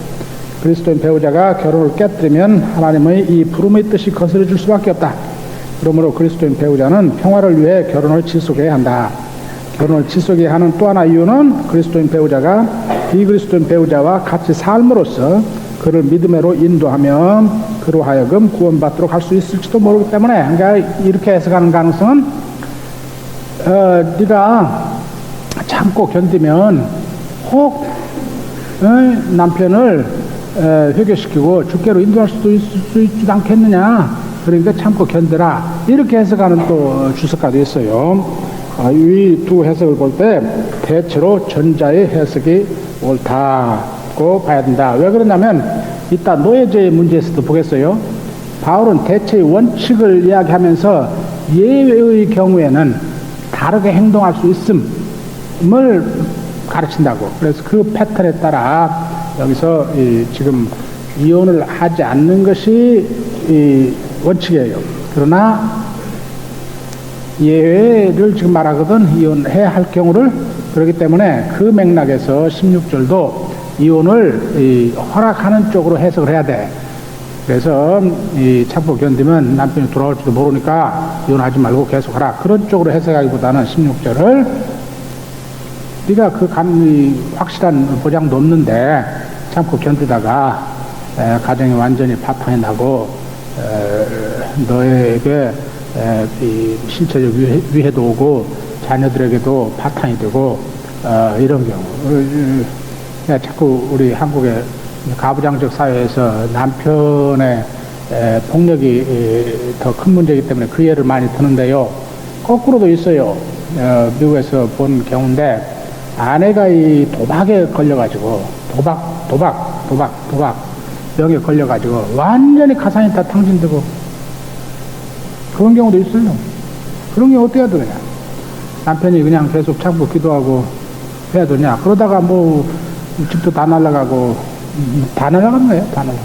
그리스도인 배우자가 결혼을 깨뜨리면 하나님의 이 부름의 뜻이 거스려질 수밖에 없다. 그러므로 그리스도인 배우자는 평화를 위해 결혼을 지속해야 한다. 결혼을 지속해야 하는 또 하나 이유는 그리스도인 배우자가 비그리스도인 배우자와 같이 삶으로써 그를 믿음으로 인도하면 그로 하여금 구원받도록 할 수 있을지도 모르기 때문에, 그러니까 이렇게 해석하는 가능성은 네가 참고 견디면 혹 남편을 회개시키고 주께로 인도할 수도 있지 않겠느냐, 그러니까 참고 견뎌라, 이렇게 해석하는 또 주석가도 있어요. 이 두 해석을 볼 때 대체로 전자의 해석이 옳다고 봐야 된다. 왜 그러냐면 이따 노예제의 문제에서도 보겠어요. 바울은 대체의 원칙을 이야기하면서 예외의 경우에는 다르게 행동할 수 있음을 가르친다고. 그래서 그 패턴에 따라 여기서 지금 이혼을 하지 않는 것이 원칙이에요. 그러나 예외를 지금 말하거든, 이혼해야 할 경우를. 그렇기 때문에 그 맥락에서 16절도 이혼을 허락하는 쪽으로 해석을 해야 돼. 그래서 참고 견디면 남편이 돌아올지도 모르니까 이혼하지 말고 계속하라, 그런 쪽으로 해석하기보다는 16절을 네가 확실한 보장도 없는데 참고 견디다가 가정이 완전히 파탄이 나고 너에게 신체적 위해도 오고 자녀들에게도 파탄이 되고 이런 경우. 자꾸 우리 한국의 가부장적 사회에서 남편의 폭력이 더 큰 문제이기 때문에 그 예를 많이 드는데요. 거꾸로도 있어요. 미국에서 본 경우인데, 아내가 이 도박에 걸려가지고 도박 병에 걸려가지고 완전히 가산이 다 탕진되고, 그런 경우도 있어요. 그런 경우 어떻게 해야 되냐? 남편이 그냥 계속 참고 기도하고 해야 되냐? 그러다가 집도 다 날아가고, 다 날아가는 거예요. 다 날아가.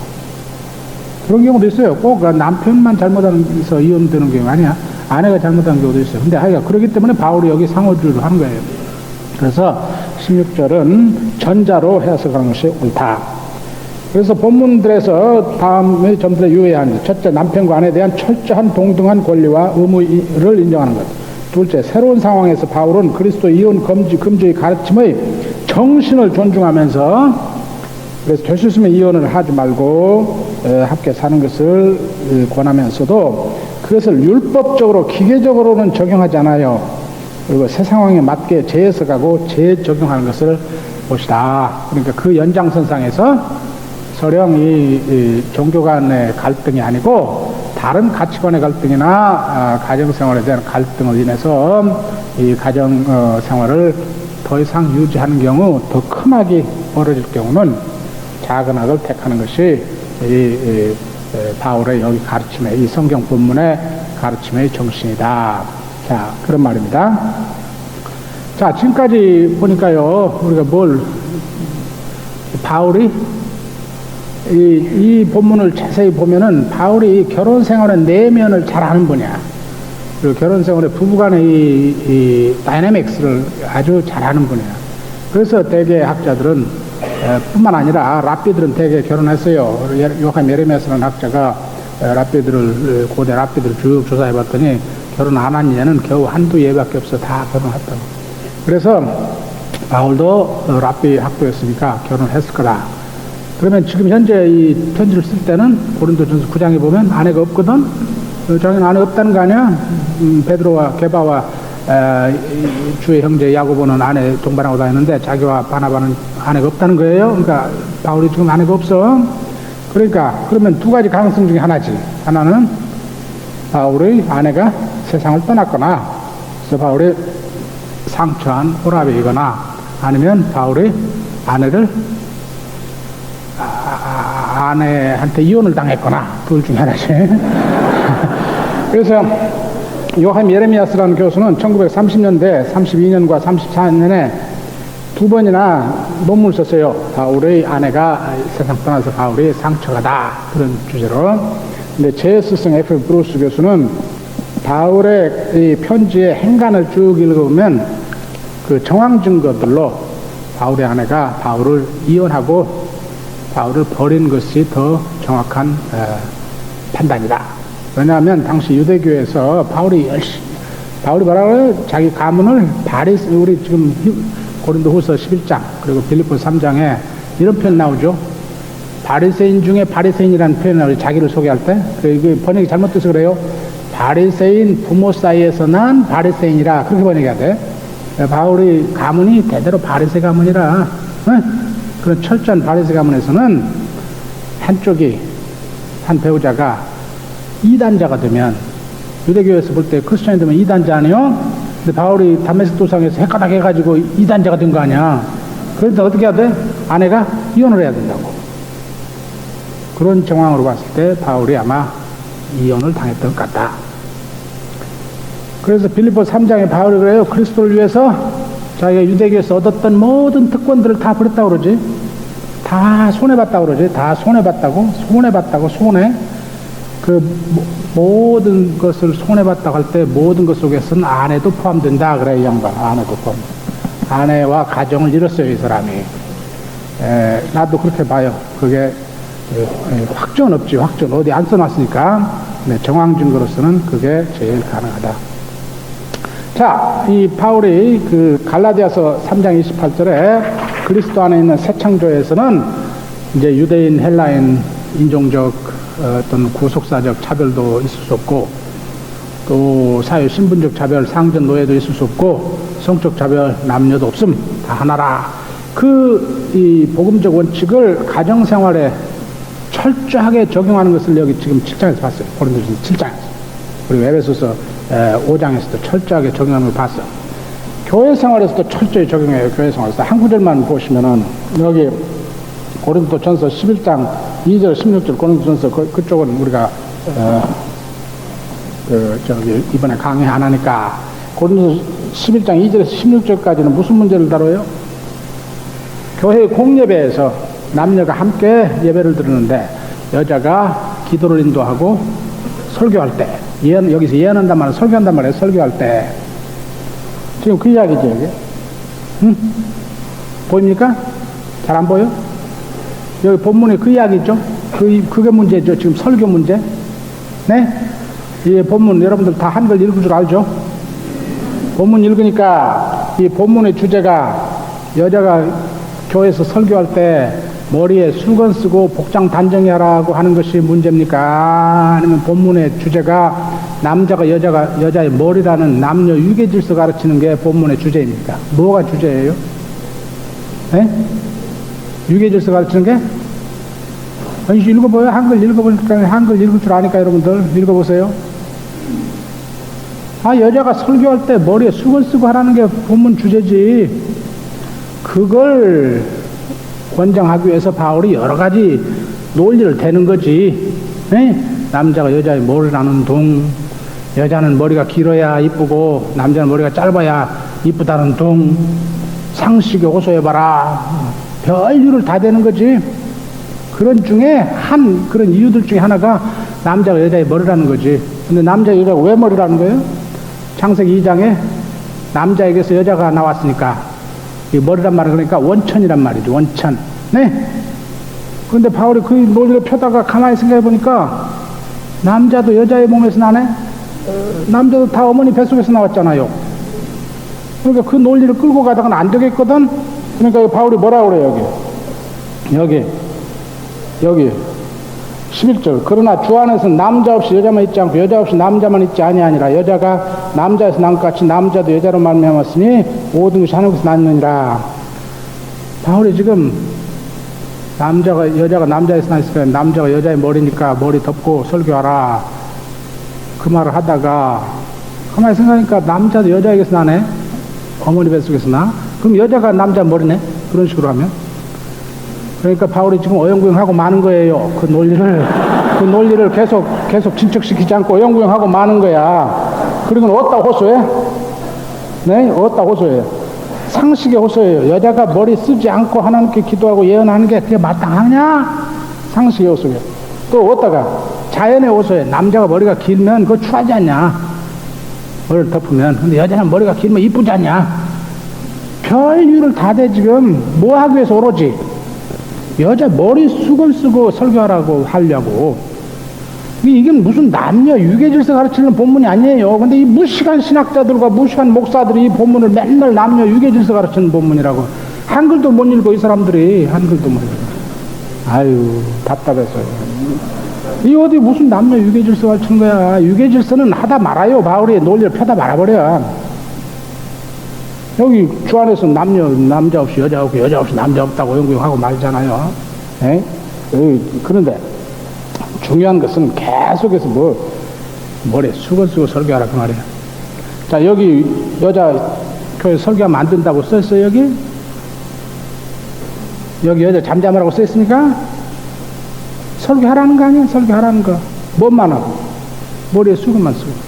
그런 경우도 있어요. 꼭 남편만 잘못해서 이혼되는 경우 아니야. 아내가 잘못한 경우도 있어요. 근데 하여간 그렇기 때문에 바울이 여기 상호주의를 하는 거예요. 그래서 16절은 전자로 해석하는 것이 옳다. 그래서 본문들에서 다음의 점들에 유의해야 합니다. 첫째, 남편과 아내에 대한 철저한 동등한 권리와 의무를 인정하는 것. 둘째, 새로운 상황에서 바울은 그리스도 이혼 금지의 가르침의 정신을 존중하면서 그래서 될 수 있으면 이혼을 하지 말고 함께 사는 것을 권하면서도 그것을 율법적으로 기계적으로는 적용하지 않아요. 그리고 새 상황에 맞게 재해석하고 재적용하는 것을 봅시다. 그러니까 그 연장선상에서 설령 이 종교 간의 갈등이 아니고 다른 가치관의 갈등이나 가정생활에 대한 갈등을 인해서 이 가정생활을 더 이상 유지하는 경우, 더 큰 악이 벌어질 경우는 작은 악을 택하는 것이 바울의 여기 가르침의, 이 성경 본문의 가르침의 정신이다. 자, 그런 말입니다. 자, 지금까지 보니까요, 우리가 바울이 이 본문을 자세히 보면은 바울이 결혼 생활의 내면을 잘 아는 분이야. 그리고 결혼 생활의 부부간의 이 다이내믹스를 아주 잘 아는 분이야. 그래서 대개 학자들은 뿐만 아니라 랍비들은 대개 결혼했어요. 요한 예레미야스라는 학자가 고대 랍비들을 쭉 조사해 봤더니 결혼 안 한 예는 겨우 한두 예밖에 없어. 다 결혼했다고. 그래서 바울도 랍비 학도였으니까 결혼했을 거다. 그러면 지금 현재 이 편지를 쓸 때는 고린도전서 9장에 보면 아내가 없거든. 자기는 아내 없다는 거 아니야? 베드로와 게바와 주의 형제 야고보는 아내 동반하고 다니는데 자기와 바나바는 아내가 없다는 거예요. 그러니까 바울이 지금 아내가 없어. 그러니까 그러면 두 가지 가능성 중에 하나지. 하나는 바울의 아내가 세상을 떠났거나, 그래서 바울이 상처한 호랍이거나, 아니면 바울이 아내한테 이혼을 당했거나, 둘 중에 하나지. 그래서 요한 예레미야스라는 교수는 1930년대 32년과 34년에 두 번이나 논문을 썼어요. 바울의 아내가 세상 떠나서 바울이 상처가다, 그런 주제로. 근데 제스성 F. 브루스 교수는 바울의 이 편지의 행간을 쭉 읽어보면 그 정황 증거들로 바울의 아내가 바울을 이혼하고 바울을 버린 것이 더 정확한 판단이다. 왜냐하면 당시 유대교에서 바울이 뭐라 그래요? 자기 가문을 우리 지금 고린도후서 11장 그리고 빌립보 3장에 이런 표현 나오죠. 바리새인 중에 바리새인이라는 표현을 나오죠. 자기를 소개할 때. 그 번역이 잘못돼서 그래요. 바리새인 부모 사이에서 난 바리새인이라, 그렇게 번역해야 돼. 바울의 가문이 대대로 바리새 가문이라, 그런 철저한 바리새 가문에서는 한 배우자가 이단자가 되면, 유대교에서 볼 때 크리스천이 되면 이단자 아니요? 근데 바울이 다메섹 도상에서 헷가닥 해가지고 이단자가 된 거 아니야. 그런데 어떻게 해야 돼? 아내가 이혼을 해야 된다고. 그런 정황으로 봤을 때 바울이 아마 이혼을 당했던 것 같다. 그래서 빌립보 3장에 바울이 그래요. 그리스도를 위해서 자기가 유대교에서 얻었던 모든 특권들을 다 버렸다고 그러지. 다 손해봤다고 그러지. 다 손해봤다고. 그 모든 것을 손해봤다고 할 때 모든 것 속에서는 아내도 포함된다. 그래, 이 양반. 아내도 포함. 아내와 가정을 잃었어요, 이 사람이. 나도 그렇게 봐요. 그게 확정 없지. 확정 어디 안 써놨으니까. 네, 정황 증거로서는 그게 제일 가능하다. 자, 이 바울이 그 갈라디아서 3장 28절에 그리스도 안에 있는 새 창조에서는 이제 유대인, 헬라인, 인종적 어떤 구속사적 차별도 있을 수 없고, 또 사회 신분적 차별, 상전 노예도 있을 수 없고, 성적 차별, 남녀도 없음, 다 하나라. 이 복음적 원칙을 가정생활에 철저하게 적용하는 것을 여기 지금 7장에서 봤어요. 고린도전서 7장에서. 그리고 에베소서 5장에서도 철저하게 적용하는 걸 봤어. 교회 생활에서도 철저히 적용해요. 교회 생활에서. 한 구절만 보시면은 여기 고린도전서 11장 2절 16절 고린도전서 그쪽은 우리가 이번에 강의 안 하니까 고린도전서 11장 2절에서 16절까지는 무슨 문제를 다뤄요? 교회 공예배에서 남녀가 함께 예배를 드리는데 여자가 기도를 인도하고 설교할 때, 여기서 예언한단 말은 설교한단 말이에요. 설교할 때. 지금 그 이야기죠, 여기. 응? 보입니까? 잘 안 보여? 여기 본문에 그 이야기죠? 그게 문제죠. 지금 설교 문제. 네? 이 본문 여러분들 다 한글 읽을 줄 알죠? 본문 읽으니까 이 본문의 주제가 여자가 교회에서 설교할 때 머리에 수건 쓰고 복장 단정히 하라고 하는 것이 문제입니까? 아니면 본문의 주제가 남자가 여자의 머리라는 남녀 유계 질서 가르치는 게 본문의 주제입니까? 뭐가 주제예요? 네? 유계 질서 가르치는 게? 아니, 읽어봐요. 한글 읽어보니까, 한글 읽을 줄 아니까 여러분들 읽어보세요. 아, 여자가 설교할 때 머리에 수건 쓰고 하라는 게 본문 주제지. 그걸 권장하기 위해서 바울이 여러 가지 논리를 대는 거지. 에? 남자가 여자의 머리라는 둥, 여자는 머리가 길어야 이쁘고 남자는 머리가 짧아야 이쁘다는 둥, 상식에 호소해봐라. 별 이유를 다 대는 거지. 그런 중에 그런 이유들 중에 하나가 남자가 여자의 머리라는 거지. 근데 남자 여자가 왜 머리라는 거예요? 창세기 2장에 남자에게서 여자가 나왔으니까 이 머리란 말은 그러니까 원천이란 말이죠. 원천. 네. 그런데 바울이 그 논리를 펴다가 가만히 생각해 보니까 남자도 여자의 몸에서 나네? 남자도 다 어머니 뱃속에서 나왔잖아요. 그러니까 그 논리를 끌고 가다가는 안 되겠거든? 그러니까 바울이 뭐라고 그래요, 여기. 11절. 그러나 주 안에서는 남자 없이 여자만 있지 않고 여자 없이 남자만 있지 아니하니라. 여자가 남자에서 난 것 같이 남자도 여자로 말미암았으니 모든 것이 하늘에서 났느니라. 바울이 지금 여자가 남자에서 났으니까 남자가 여자의 머리니까 머리 덮고 설교하라. 그 말을 하다가 가만히 생각하니까 남자도 여자에게서 나네. 어머니 뱃속에서 나. 그럼 여자가 남자 머리네. 그런 식으로 하면. 그러니까 바울이 지금 어영부영하고 마는 거예요. 그 논리를 계속 진척시키지 않고 어영부영하고 마는 거야. 그리고 어디다 호소해? 네? 어디다 호소해? 상식에 호소해요. 여자가 머리 쓰지 않고 하나님께 기도하고 예언하는 게 그게 마땅하냐? 상식에 호소해. 또 어디다가? 자연에 호소해. 남자가 머리가 길면 그거 추하지 않냐? 머리를 덮으면. 근데 여자는 머리가 길면 이쁘지 않냐? 별 이유를 다 대 지금 뭐 하기 위해서 오로지 여자 머리 수건 쓰고 설교하라고 하려고. 이게 무슨 남녀 유계 질서 가르치는 본문이 아니에요. 근데 이 무식한 신학자들과 무식한 목사들이 이 본문을 맨날 남녀 유계 질서 가르치는 본문이라고. 한글도 못 읽고 이 사람들이 한글도 못 읽고. 아유, 답답해서요. 이 어디 무슨 남녀 유계 질서 가르치는 거야. 유계 질서는 하다 말아요. 바울이 논리를 펴다 말아버려. 여기 주 안에서 남자 없이 여자 없고 여자 없이 남자 없다고 연구하고 말잖아요. 에? 그런데 중요한 것은 계속해서 머리에 수건 쓰고 설교하라 그 말이에요. 자, 여기 여자 교회 설교하면 안 된다고 써있어요, 여기? 여기 여자 잠잠하라고 써있으니까? 설교하라는 거 아니야? 설교하라는 거. 뭔만 하고. 머리에 수건만 쓰고.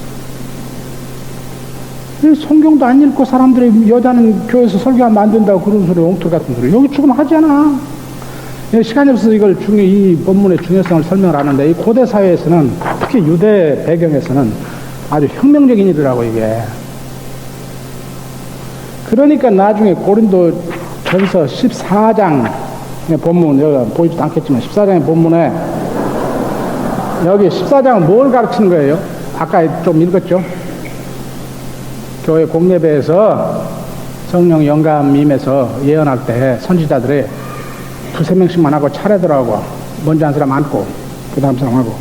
성경도 안 읽고 사람들이 여자는 교회에서 설교하면 안 된다고 그런 소리, 엉터리 같은 소리. 여기 지금 하잖아. 시간이 없어서 이 본문의 중요성을 설명을 하는데, 이 고대 사회에서는, 특히 유대 배경에서는 아주 혁명적인 일이라고, 이게. 그러니까 나중에 고린도 전서 14장 본문, 여기 보이지도 않겠지만 14장의 본문에 여기 14장은 뭘 가르치는 거예요? 아까 좀 읽었죠? 교회 공예배에서 성령 영감 임해서 예언할 때 선지자들이 2-3명씩만 하고 차례더라고. 먼저 한 사람 앉고 그 다음 사람 하고.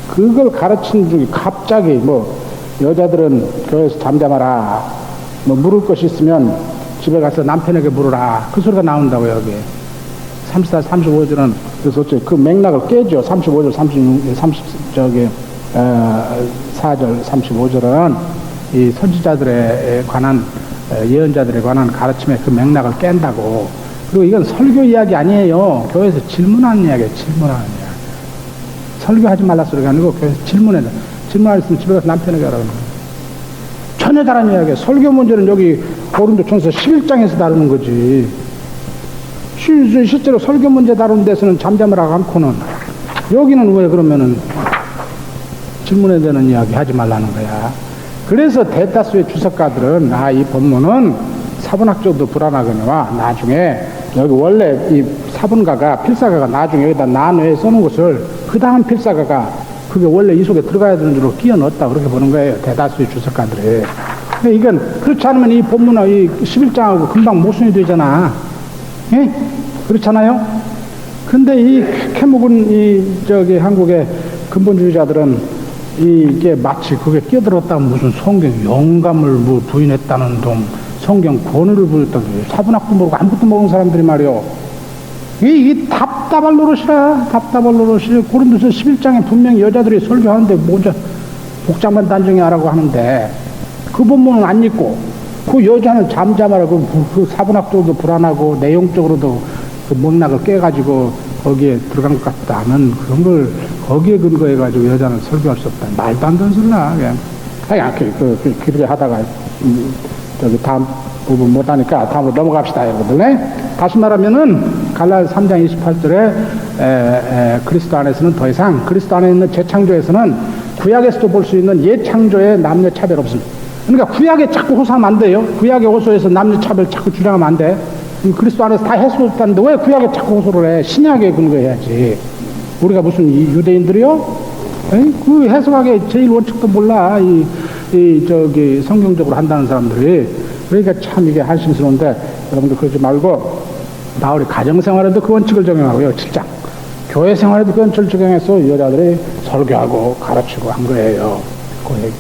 그걸 가르친 중에 갑자기 여자들은 교회에서 잠잠하라. 물을 것이 있으면 집에 가서 남편에게 물으라. 그 소리가 나온다고요, 여기. 34, 35절은 그래서 그 맥락을 깨죠. 35절, 4절, 35절은 이 선지자들에 관한 예언자들에 관한 가르침의 그 맥락을 깬다고. 그리고 이건 설교 이야기 아니에요. 교회에서 질문하는 이야기예요. 질문하는 이야기. 설교하지 말라 소리가 아니고 교회에서 질문해라. 질문할 있으면 집에 가서 남편에게 하라고. 전혀 다른 이야기예요. 설교 문제는 여기 고린도전서 11장에서 다루는 거지. 실제로 설교 문제 다루는 데서는 잠잠하라고 않고는, 여기는 왜 그러면은 질문에 대한 이야기 하지 말라는 거야. 그래서 대다수의 주석가들은 이 본문은 사분학적도 불안하거니와 나중에 여기 원래 이 사분가가 필사가가 나중에 여기다 난외에 써놓은 것을 그 다음 필사가가 그게 원래 이 속에 들어가야 되는 줄로 끼워 넣었다 그렇게 보는 거예요. 대다수의 주석가들이. 근데 이건 그렇지 않으면 이 본문은 이 11장하고 금방 모순이 되잖아. 예? 그렇잖아요? 근데 이 캐묵은 한국의 근본주의자들은 이게 마치 그게 끼어들었다면 무슨 성경 영감을 뭐 부인했다는 둥, 성경 권위를 부였다는 둥, 사분학도 모르고 아무것도 모르는 사람들이 말이요. 이게 답답할 노릇이라, 답답할 노릇이. 고린도서 11장에 분명히 여자들이 설교하는데 먼저 복장만 단정히 하라고 하는데 그 본문은 안 읽고 그 여자는 잠잠하라고 그 사분학적으로도 불안하고 내용적으로도 그 맥락을 깨가지고 거기에 들어간 것 같다는 그런 걸 거기에 근거해가지고 여자는 설교할 수 없다. 말도 안 되는 소리나. 그냥 그렇게 하다가 저기 다음 부분 못하니까 다음으로 넘어갑시다, 여러분들. 네? 다시 말하면은 갈라디아서 3장 28절에 그리스도 안에서는 더 이상 그리스도 안에 있는 재창조에서는 구약에서도 볼 수 있는 예창조의 남녀 차별 없습니다. 그러니까 구약에 자꾸 호소하면 안 돼요. 구약에 호소해서 남녀 차별 자꾸 주장하면 안 돼. 그리스도 안에서 다 해소했다는데 왜 구약에 자꾸 호소를 해? 신약에 근거해야지. 우리가 무슨 유대인들이요? 그 해석하게 제일 원칙도 몰라. 저기 성경적으로 한다는 사람들이. 그러니까 참 이게 한심스러운데 여러분들 그러지 말고 바울이 가정생활에도 그 원칙을 적용하고요. 7장. 교회 생활에도 그 원칙을 적용해서 여자들이 설교하고 가르치고 한 거예요.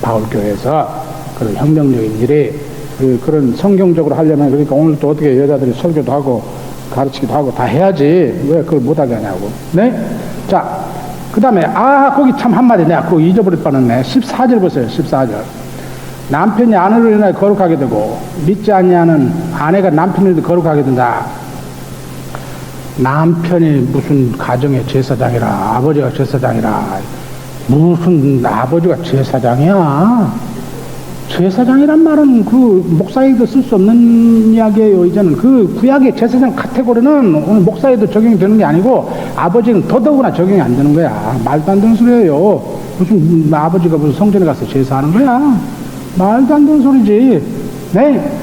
바울 교회에서 그런 혁명적인 일이 그런 성경적으로 하려면 그러니까 오늘 또 어떻게 여자들이 설교도 하고 가르치기도 하고 다 해야지 왜 그걸 못하게 하냐고. 네? 자, 그 다음에 거기 참 한마디 내가 그거 잊어버릴 뻔했네. 14절 보세요. 14절. 남편이 아내로 인하여 거룩하게 되고 믿지 아니하는 아내가 남편을 거룩하게 된다. 남편이 무슨 가정의 제사장이라 아버지가 제사장이라 무슨 아버지가 제사장이야. 제사장이란 말은 그 목사에도 쓸 수 없는 이야기예요. 이제는 그 구약의 제사장 카테고리는 오늘 목사에도 적용이 되는 게 아니고 아버지는 더더구나 적용이 안 되는 거야. 말도 안 되는 소리예요. 무슨 아버지가 무슨 성전에 가서 제사하는 거야. 말도 안 되는 소리지. 네.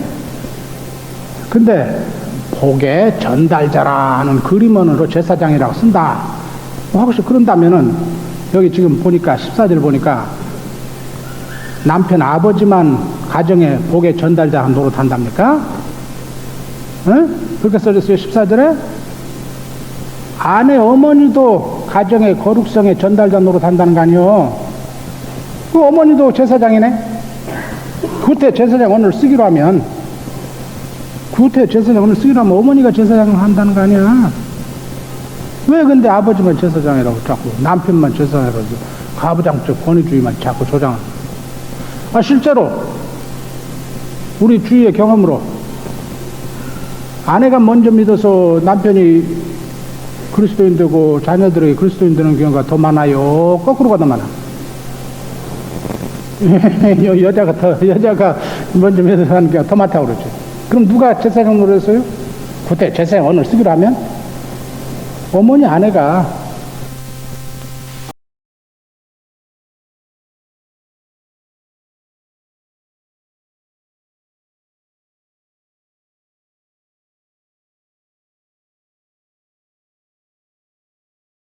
근데 복의 전달자라는 그림원으로 제사장이라고 쓴다. 혹시 그런다면은 여기 지금 보니까 14절 보니까 남편 아버지만 가정의 복의 전달자 노릇한답니까? 응? 그렇게 써졌어요. 14절에 아내 어머니도 가정의 거룩성의 전달자 노릇한다는 거 아니요? 그 어머니도 제사장이네. 그때 제사장 오늘 쓰기로 하면 어머니가 제사장을 한다는 거 아니야? 왜 근데 아버지만 제사장이라고 자꾸 남편만 제사장이라고 가부장적 권위주의만 자꾸 조장하는? 실제로 우리 주위의 경험으로 아내가 먼저 믿어서 남편이 그리스도인 되고 자녀들이 그리스도인 되는 경우가 더 많아요? 거꾸로가 더 많아? 여자가 먼저 믿어서 하는 경우가 더 많다고 그러지. 그럼 누가 제사장 노릇했어요? 그때 제사장 오늘 쓰기로 하면 어머니 아내가